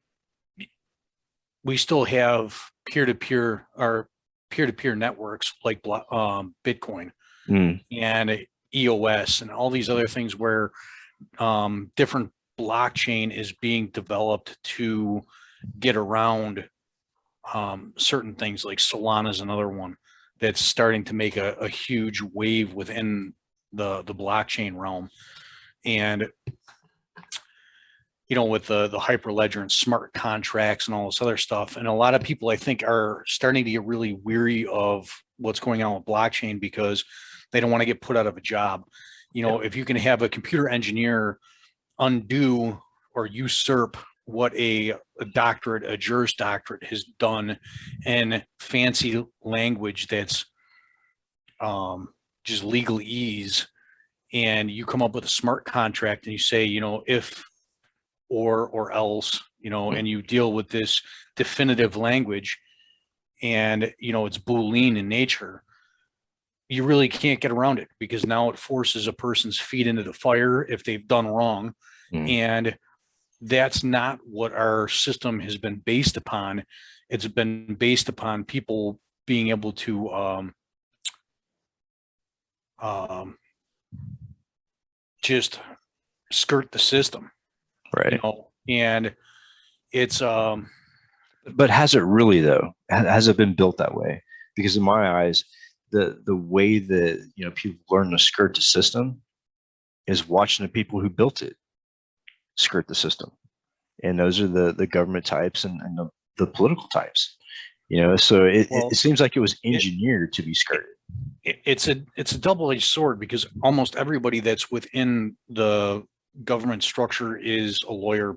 we still have peer-to-peer or peer-to-peer networks like Bitcoin Mm. and EOS and all these other things where different blockchain is being developed to get around certain things. Like Solana is another one that's starting to make a huge wave within the blockchain realm. And you know, with the hyperledger and smart contracts and all this other stuff. And a lot of people, I think, are starting to get really weary of what's going on with blockchain because they don't want to get put out of a job. You know, if you can have a computer engineer undo or usurp what a doctorate, a Juris Doctorate has done in fancy language that's just legalese, and you come up with a smart contract and you say, you know, if or else, you know, and you deal with this definitive language and, you know, it's Boolean in nature, you really can't get around it because now it forces a person's feet into the fire if they've done wrong. Mm. And that's not what our system has been based upon. It's been based upon people being able to just skirt the system, Right. you know, and it's But has it really though? Has it been built that way? Because in my eyes, the way that people learn to skirt the system is watching the people who built it skirt the system, and those are the government types and the political types. So well, it seems like it was engineered to be skirted. It's a double-edged sword because almost everybody that's within the government structure is a lawyer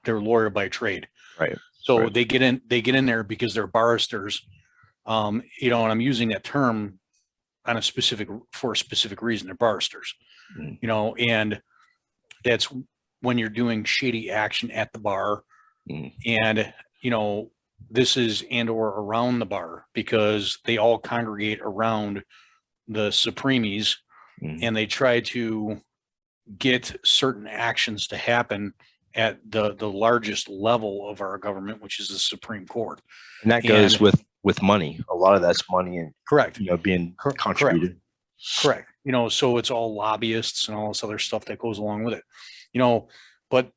they're lawyer by trade. Right. So Right. they get in there because they're barristers. You know, and I'm using that term for a specific reason. They're barristers, Mm. you know, and that's when you're doing shady action at the bar. Mm. And, you know, this is and or around the bar because they all congregate around the Supremes Mm. and they try to get certain actions to happen at the largest level of our government, which is the Supreme Court. And that goes with money. A lot of that's money and correct, being contributed. Correct. You know, so it's all lobbyists and all this other stuff that goes along with it. You know, but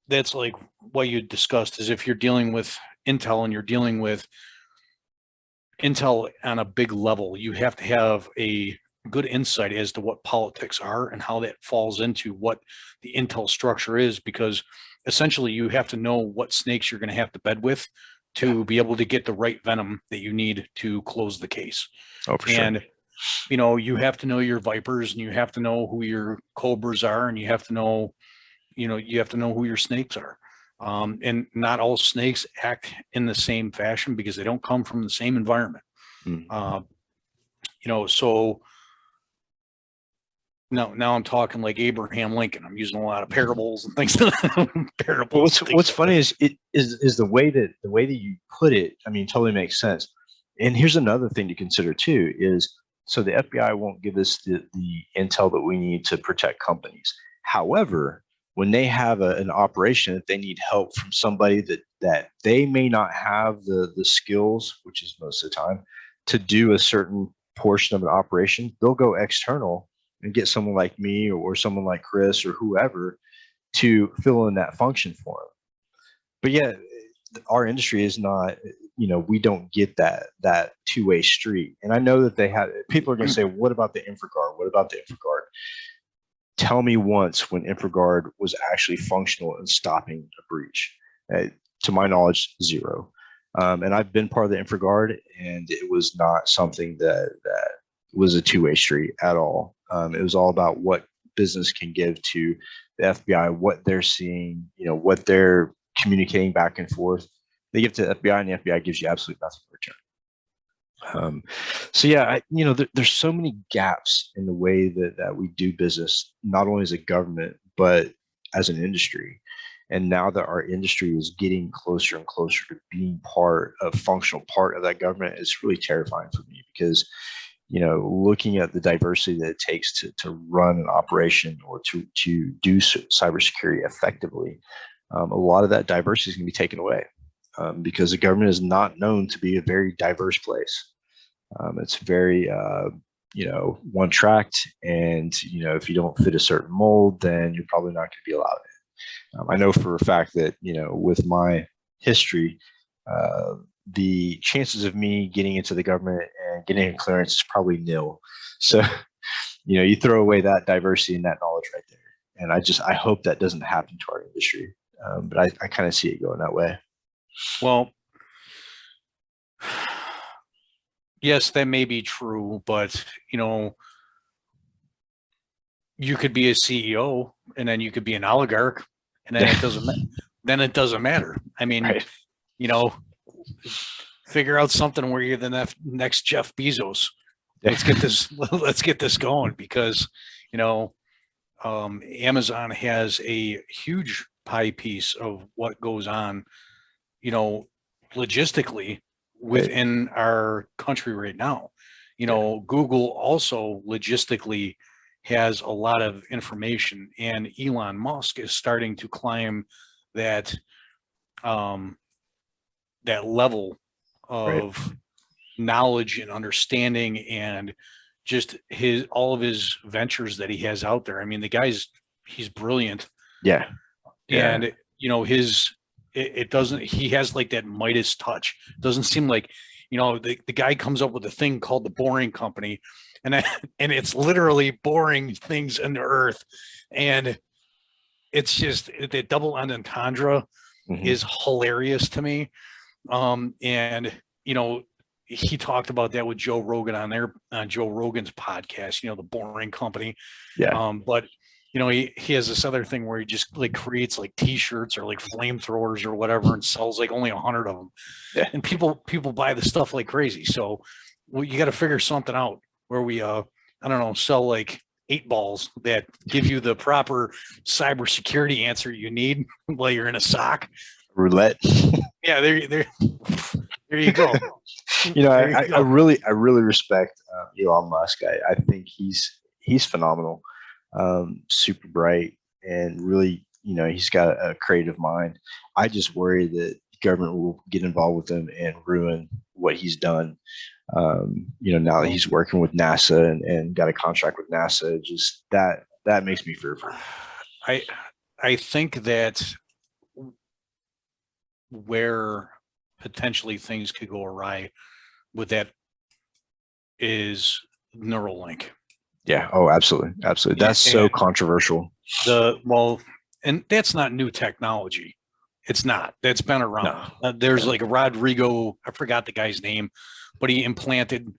that's like what you discussed is if you're dealing with Intel and you're dealing with Intel on a big level, you have to have a good insight as to what politics are and how that falls into what the Intel structure is, because essentially you have to know what snakes you're going to have to bed with to be able to get the right venom that you need to close the case. Oh, for sure. And, you know, you have to know your vipers and you have to know who your cobras are and you have to know, you have to know who your snakes are. And not all snakes act in the same fashion because they don't come from the same environment. Mm. So now I'm talking like Abraham Lincoln. I'm using a lot of parables and things. Parables. What's funny is the way that you put it. I mean, totally makes sense. And here's another thing to consider too: is so the FBI won't give us the intel that we need to protect companies. However, when they have an operation that they need help from somebody that they may not have the skills, which is most of the time, to do a certain portion of an operation, they'll go external and get someone like me or someone like Chris or whoever to fill in that function for them. But yeah, our industry is not, we don't get that two-way street. And I know that people are going to say, what about the InfraGard? What about the InfraGard? Tell me once when InfraGard was actually functional in stopping a breach. To my knowledge, zero. And I've been part of the InfraGard, and it was not something that was a two-way street at all. It was all about what business can give to the FBI, what they're seeing, what they're communicating back and forth. They give to the FBI, and the FBI gives you absolutely nothing in return. So yeah, there's so many gaps in the way that we do business, not only as a government, but as an industry. And now that our industry is getting closer and closer to being functional part of that government, it's really terrifying for me because, looking at the diversity that it takes to run an operation or to do cybersecurity effectively, a lot of that diversity is going to be taken away because the government is not known to be a very diverse place. It's very, one-tracked, and if you don't fit a certain mold, then you're probably not going to be allowed in. I know for a fact that with my history, the chances of me getting into the government and getting a clearance is probably nil. So, you throw away that diversity and that knowledge right there. And I hope that doesn't happen to our industry. But I kind of see it going that way. Well, yes, that may be true, but you could be a CEO and then you could be an oligarch, and then it doesn't matter. I mean, right. Figure out something where you're the next Jeff Bezos. Let's get this going, because Amazon has a huge pie piece of what goes on, logistically within our country right now. Google also logistically has a lot of information, and Elon Musk is starting to climb that that level of knowledge and understanding, and just all of his ventures that he has out there. I mean, he's brilliant. Yeah. And it doesn't, he has like that Midas touch. It doesn't seem like, the guy comes up with a thing called the Boring Company, and it's literally boring things in the earth. And it's just, the double entendre is hilarious to me. And he talked about that with Joe Rogan on Joe Rogan's podcast, the Boring Company. Yeah. But he has this other thing where he just like creates like t-shirts or like flamethrowers or whatever, and sells like only 100 of them. Yeah. And people buy the stuff like crazy. So you got to figure something out where we, sell like 8 balls that give you the proper cybersecurity answer you need while you're in a sock. Roulette. Yeah, there you go. I really respect Elon Musk. I think he's phenomenal, super bright, and really, he's got a creative mind. I just worry that government will get involved with him and ruin what he's done. Now that he's working with NASA and got a contract with NASA, just that makes me fearful. I think that where potentially things could go awry with that is Neuralink. Yeah. Oh, absolutely. Absolutely. That's so controversial. And that's not new technology. It's not. That's been around. No. There's like Rodrigo, I forgot the guy's name, but he implanted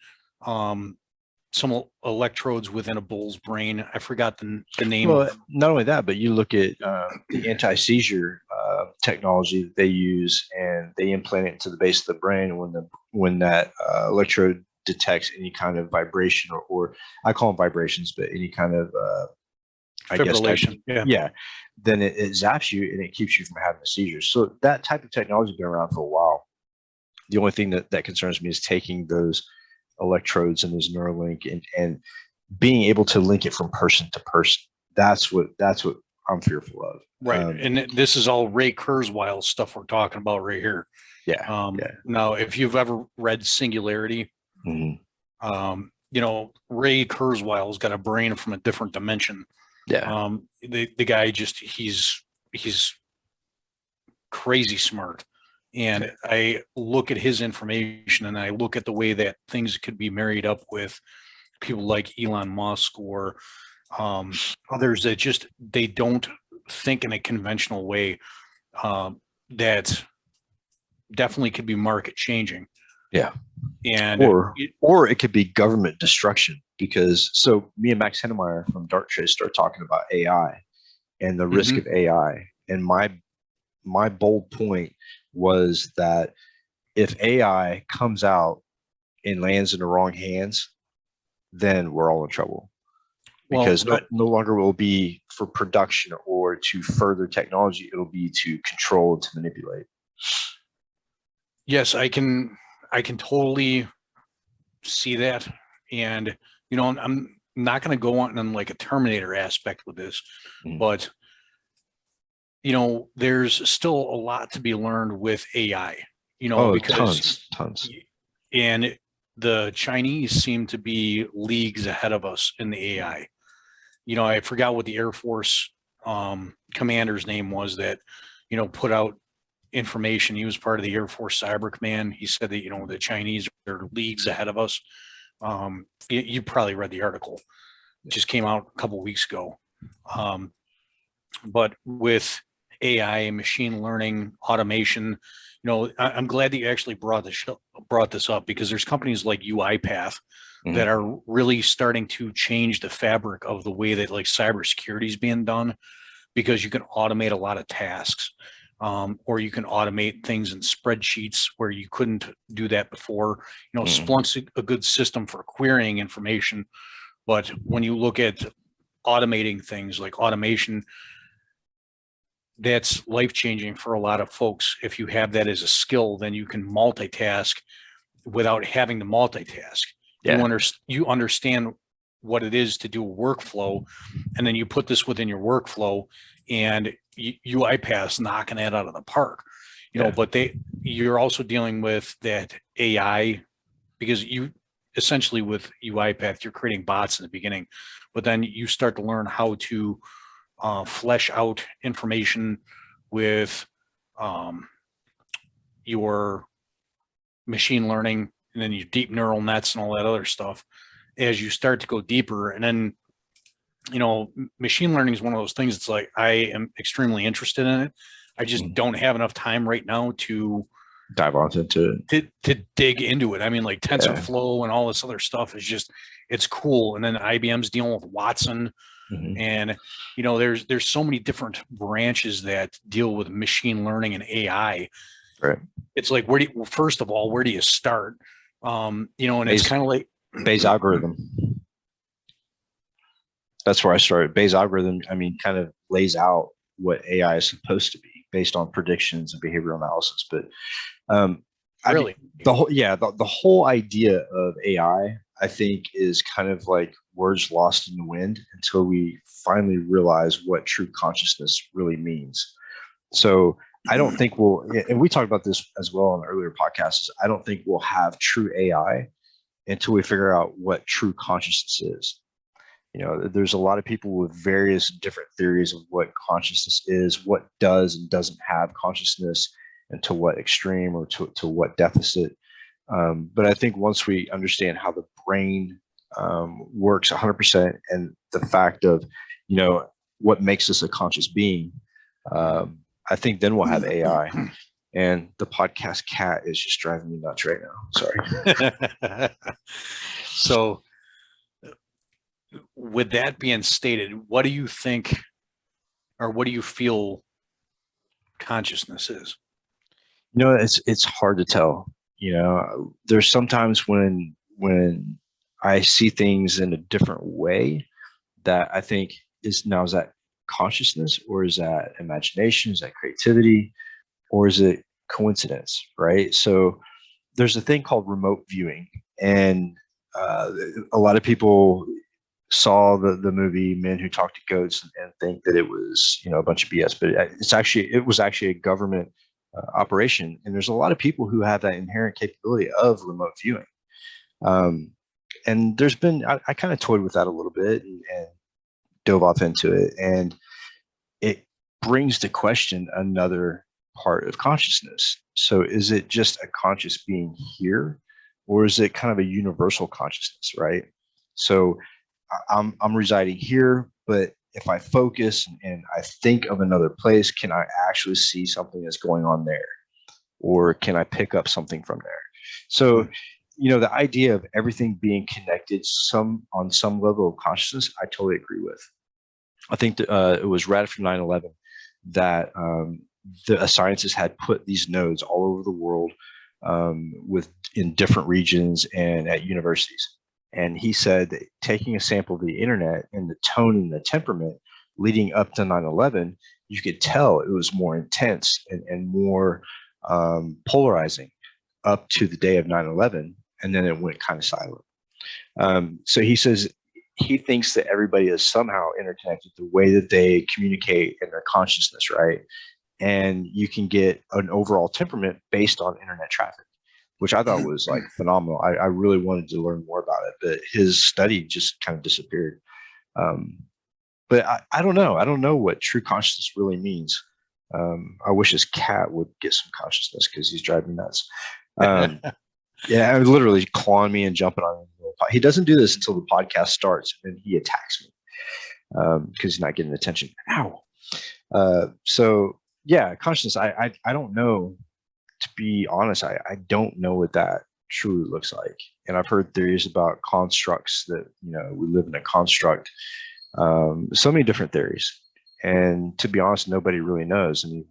some electrodes within a bull's brain. I forgot the name. Well, not only that, but you look at the anti-seizure technology that they use, and they implant it into the base of the brain when that electrode detects any kind of vibration, or I call them vibrations, but any kind of fibrillation. Then it zaps you and it keeps you from having a seizure. So that type of technology has been around for a while. The only thing that concerns me is taking those electrodes and those Neuralink and being able to link it from person to person. That's what I'm fearful of. Right. And this is all Ray Kurzweil stuff we're talking about right here. Yeah. Now, if you've ever read Singularity, Ray Kurzweil's got a brain from a different dimension. Yeah. The guy just, he's crazy smart. And I look at his information and I look at the way that things could be married up with people like Elon Musk or others that just they don't think in a conventional way. That definitely could be market changing. Yeah. And or it could be government destruction, because so me and Max Hennemeyer from Darktrace start talking about AI and the risk of AI. And my bold point was that if AI comes out and lands in the wrong hands, then we're all in trouble, because no longer will it be for production or to further technology. It'll be to control and to manipulate. Yes, I can totally see that. And, I'm not going to go on like a Terminator aspect with this, but, there's still a lot to be learned with AI, because tons. And the Chinese seem to be leagues ahead of us in the AI. I forgot what the Air Force commander's name was that, put out information. He was part of the Air Force Cyber Command. He said that, the Chinese are leagues ahead of us. You probably read the article. It just came out a couple of weeks ago. But with AI, machine learning, automation, I'm glad that you actually brought this up, because there's companies like UiPath that are really starting to change the fabric of the way that like cybersecurity is being done, because you can automate a lot of tasks, or you can automate things in spreadsheets where you couldn't do that before. Splunk's a good system for querying information, but when you look at automating things like automation, that's life-changing for a lot of folks. If you have that as a skill, then you can multitask without having to multitask. Yeah. You understand what it is to do a workflow, and then you put this within your workflow, and UiPath's knocking that out of the park. But you're also dealing with that AI, because you essentially with UiPath, you're creating bots in the beginning, but then you start to learn how to flesh out information with your machine learning, and then your deep neural nets and all that other stuff as you start to go deeper. And then, machine learning is one of those things. It's like, I am extremely interested in it. I just don't have enough time right now to dive into it, to dig into it. I mean, like TensorFlow and all this other stuff is just, it's cool. And then IBM's dealing with Watson. And there's so many different branches that deal with machine learning and AI. Right. It's like, first of all, where do you start? And it's kind of like Bayes algorithm. That's where I started. Bayes algorithm, kind of lays out what AI is supposed to be based on predictions and behavioral analysis. But really, the whole idea of AI, I think, is kind of like words lost in the wind until we finally realize what true consciousness really means. So I don't think and we talked about this as well on earlier podcasts, I don't think we'll have true AI until we figure out what true consciousness is. There's a lot of people with various different theories of what consciousness is, what does and doesn't have consciousness, and to what extreme or to what deficit. But I think once we understand how the brain works 100%, and the fact of, what makes us a conscious being, I think then we'll have AI. And the podcast cat is just driving me nuts right now. Sorry. So with that being stated, what do you think, or what do you feel consciousness is? It's hard to tell. There's sometimes when I see things in a different way that I think is that consciousness, or is that imagination? Is that creativity, or is it coincidence? Right. So there's a thing called remote viewing, and a lot of people saw the movie Men Who Talk to Goats and think that it was a bunch of BS, but it was actually a government operation, and there's a lot of people who have that inherent capability of remote viewing. And there's been I kind of toyed with that a little bit and dove off into it, and it brings to question another part of consciousness. So is it just a conscious being here, or is it kind of a universal consciousness, right? So I'm residing here, but if I focus and I think of another place, can I actually see something that's going on there? Or can I pick up something from there? So, the idea of everything being connected on some level of consciousness, I totally agree with. I think that, it was right after 9/11 that the scientists had put these nodes all over the world, in different regions and at universities. And he said that taking a sample of the internet and the tone and the temperament leading up to 9/11, you could tell it was more intense and more polarizing up to the day of 9/11, and then it went kind of silent. So he says he thinks that everybody is somehow interconnected the way that they communicate in their consciousness, right? And you can get an overall temperament based on internet traffic, which I thought was like phenomenal. I really wanted to learn more about it, but his study just kind of disappeared. But I don't know. I don't know what true consciousness really means. I wish his cat would get some consciousness because he's driving me nuts. Yeah, literally clawing me and jumping on me. He doesn't do this until the podcast starts, and then he attacks me because he's not getting attention. Ow. So yeah, consciousness. I don't know. To be honest, I don't know what that truly looks like. And I've heard theories about constructs that we live in a construct. So many different theories. And to be honest, nobody really knows. I mean,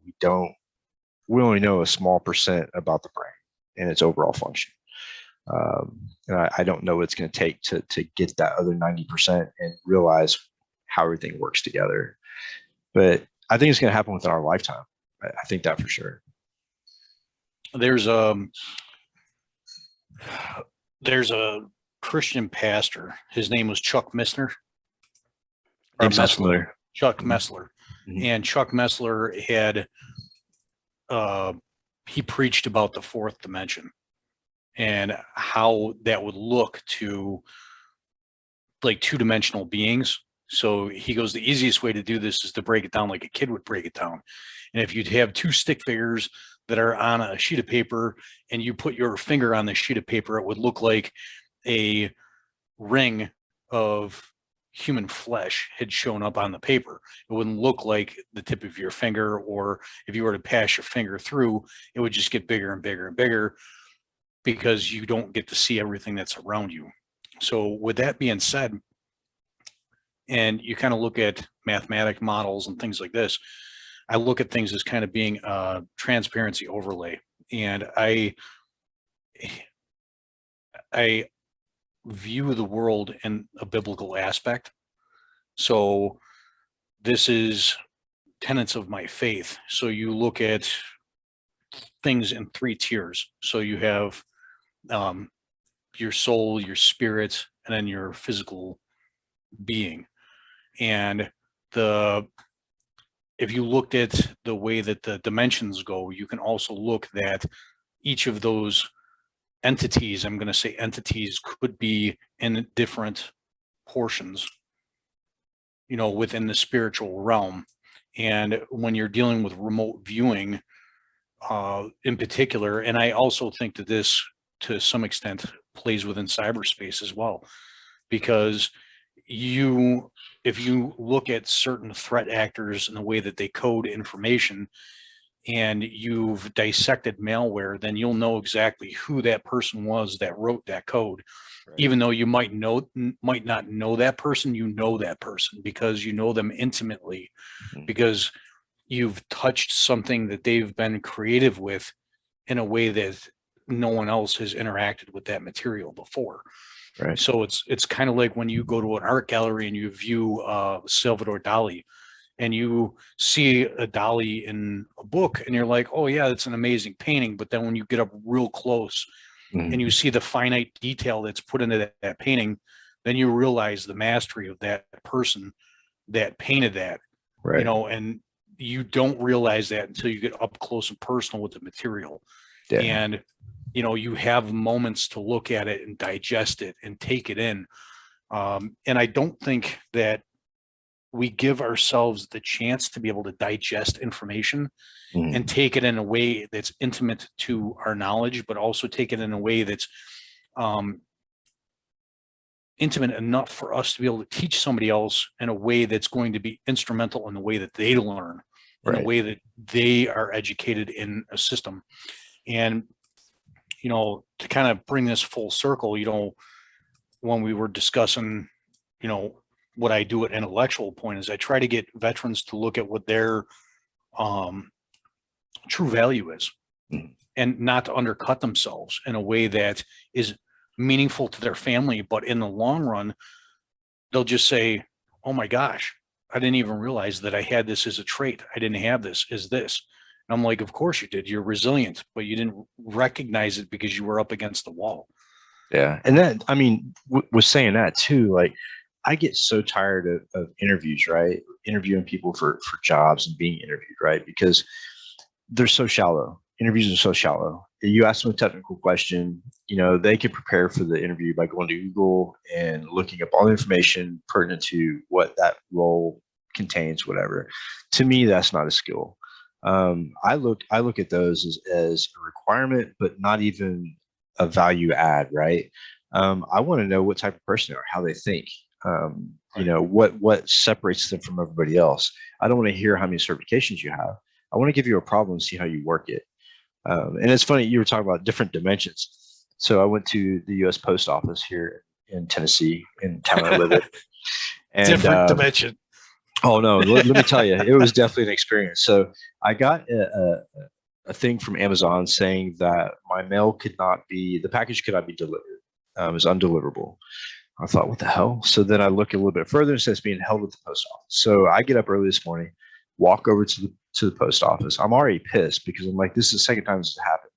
we only know a small percent about the brain and its overall function. And I don't know what it's going to take to get that other 90% and realize how everything works together. But I think it's going to happen within our lifetime. I think that for sure. There's a Christian pastor. His name was Chuck Missler. Messler. Chuck Messler. Mm-hmm. And Chuck Messler had he preached about the fourth dimension and how that would look to like two-dimensional beings. So he goes, the easiest way to do this is to break it down like a kid would break it down. And if you'd have two stick figures that are on a sheet of paper and you put your finger on the sheet of paper, it would look like a ring of human flesh had shown up on the paper. It wouldn't look like the tip of your finger, or if you were to pass your finger through, it would just get bigger and bigger and bigger because you don't get to see everything that's around you. So with that being said, and you kind of look at mathematic models and things like this, I look at things as kind of being a transparency overlay. And I view the world in a biblical aspect. So this is tenets of my faith. So you look at things in three tiers. So you have your soul, your spirit, and then your physical being. And if you looked at the way that the dimensions go, you can also look that each of those entities, I'm going to say entities, could be in different portions, within the spiritual realm. And when you're dealing with remote viewing, in particular, and I also think that this, to some extent, plays within cyberspace as well, because if you look at certain threat actors and the way that they code information, and you've dissected malware, then you'll know exactly who that person was that wrote that code. Right. Even though you might not know that person, you know that person because you know them intimately, because you've touched something that they've been creative with in a way that no one else has interacted with that material before. Right. So it's kind of like when you go to an art gallery and you view Salvador Dali, and you see a Dali in a book and you're like, oh yeah, it's an amazing painting. But then when you get up real close and you see the finite detail that's put into that painting, then you realize the mastery of that person that painted that, right. And you don't realize that until you get up close and personal with the material. Yeah. And, you have moments to look at it and digest it and take it in. And I don't think that we give ourselves the chance to be able to digest information and take it in a way that's intimate to our knowledge, but also take it in a way that's intimate enough for us to be able to teach somebody else in a way that's going to be instrumental in the way that they learn, in the way that they are educated in a system. And, you know, to kind of bring this full circle, you know, when we were discussing, you know, what I do at intellectual point is I try to get veterans to look at what their true value is and not to undercut themselves in a way that is meaningful to their family, but in the long run, they'll just say, oh my gosh, I didn't even realize that I had this as a trait. I didn't have this as this. And I'm like, of course you did. You're resilient, but you didn't recognize it because you were up against the wall. Yeah. And that, I mean, was saying that too, like I get so tired of interviews, right? Interviewing people for jobs and being interviewed, right? Because they're so shallow. Interviews are so shallow. You ask them a technical question, you know, they can prepare for the interview by going to Google and looking up all the information pertinent to what that role contains, whatever. To me, that's not a skill. I look at those as a requirement, but not even a value add, right? I want to know what type of person they are, how they think. You know, what separates them from everybody else. I don't want to hear how many certifications you have. I want to give you a problem and see how you work it. And it's funny, you were talking about different dimensions. So I went to the U.S. Post Office here in Tennessee, in town I live in. And, different dimension. Oh no, let me tell you, it was definitely an experience. So I got a thing from Amazon saying that my mail could not be, the package could not be delivered. It was undeliverable. I thought, what the hell? So then I look a little bit further and it says being held at the post office. So I get up early this morning, walk over to the post office. I'm already pissed because I'm like, this is the second time this has happened.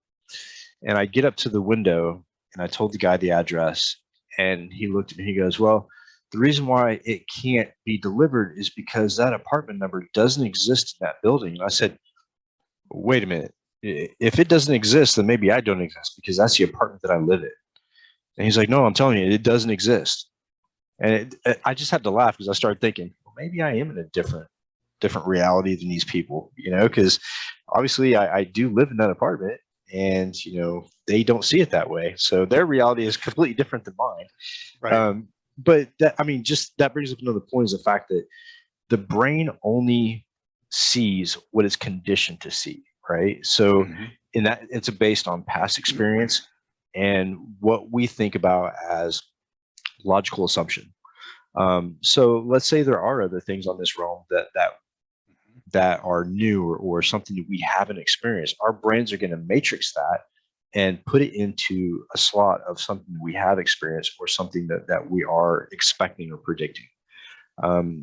And I get up to the window and I told the guy the address, and he looked at me, he goes, well, the reason why it can't be delivered is because that apartment number doesn't exist in that building. And I said, wait a minute. If it doesn't exist, then maybe I don't exist because that's the apartment that I live in. And he's like, no, I'm telling you, it doesn't exist. And I just had to laugh because I started thinking, well, maybe I am in a different reality than these people, you know, because obviously I do live in that apartment and, you know, they don't see it that way. So their reality is completely different than mine. Right. But that, I mean, just that brings up another point is the fact that the brain only sees what it's conditioned to see, right? So in that, it's based on past experience and what we think about as logical assumption. So let's say there are other things on this realm that are new or something that we haven't experienced. Our brains are going to matrix that and put it into a slot of something we have experienced or something that we are expecting or predicting.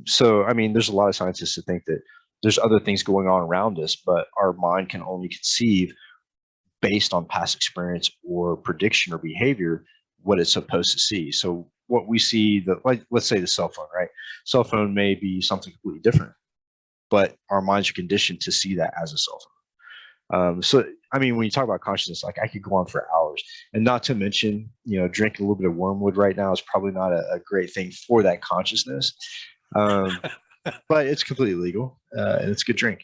So, I mean, there's a lot of scientists that think that there's other things going on around us, but our mind can only conceive based on past experience or prediction or behavior what it's supposed to see. So what we see, like, let's say the cell phone, right? Cell phone may be something completely different, but our minds are conditioned to see that as a cell phone. So, I mean, when you talk about consciousness, like I could go on for hours, and not to mention, you know, drinking a little bit of wormwood right now is probably not a great thing for that consciousness. But it's completely legal and it's a good drink.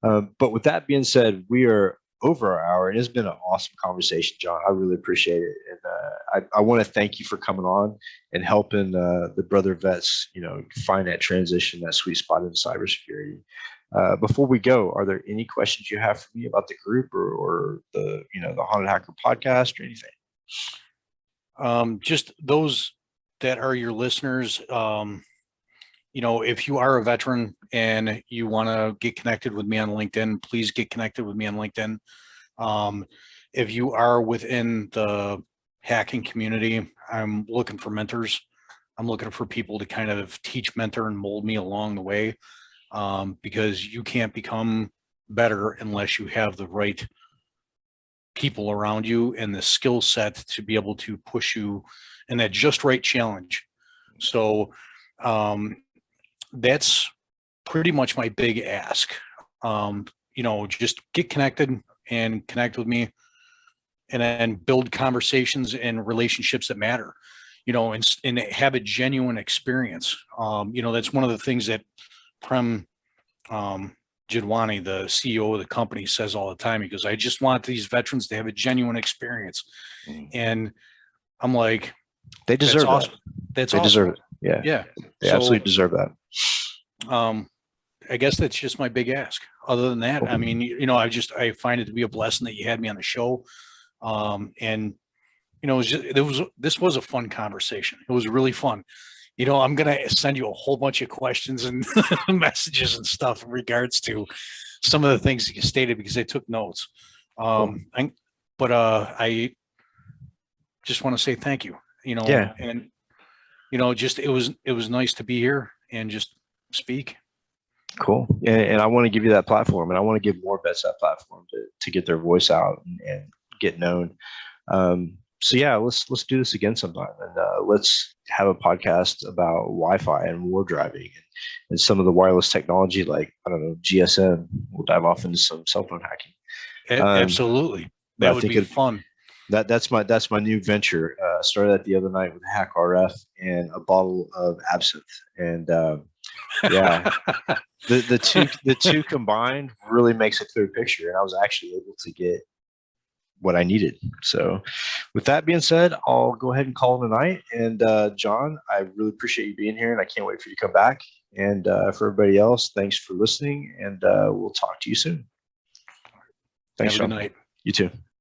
But with that being said, we are over our hour, and it's been an awesome conversation, John. I really appreciate it, and I want to thank you for coming on and helping the brother vets, you know, find that transition, that sweet spot in cybersecurity. Before we go, are there any questions you have for me about the group or the, you know, the Haunted Hacker podcast or anything? Just those that are your listeners. You know, if you are a veteran and you want to get connected with me on LinkedIn, please get connected with me on LinkedIn. If you are within the hacking community, I'm looking for mentors. I'm looking for people to kind of teach, mentor, and mold me along the way, because you can't become better unless you have the right people around you and the skill set to be able to push you in that just right challenge. So, that's pretty much my big ask. You know, just get connected and connect with me and then build conversations and relationships that matter. and have a genuine experience. That's one of the things that Prem Jadwani, the CEO of the company, says all the time. He goes, I just want these veterans to have a genuine experience. And I'm like, they deserve that's awesome. That's they awesome. Deserve it. Yeah. Yeah. They absolutely deserve that. I guess that's just my big ask. Other than that, I mean, I find it to be a blessing that you had me on the show. This was a fun conversation. It was really fun. I'm going to send you a whole bunch of questions and messages and stuff in regards to some of the things that you stated, because I took notes. I just want to say thank you, and, it was nice to be here and just speak. Cool. And I want to give you that platform, and I want to give more vets that platform to get their voice out and get known. So yeah, let's do this again sometime, and let's have a podcast about Wi-Fi and war driving and some of the wireless technology, like, I don't know, GSM. We'll dive off into some cell phone hacking. Absolutely. That would be fun. That's my new venture. Started that the other night with Hack RF and a bottle of absinthe, and yeah, the two combined really makes a clear picture, and I was actually able to get what I needed. So with that being said, I'll go ahead and call it a night. And John, I really appreciate you being here, and I can't wait for you to come back. And for everybody else, thanks for listening, and we'll talk to you soon. Thanks, Have a good John. night. You too.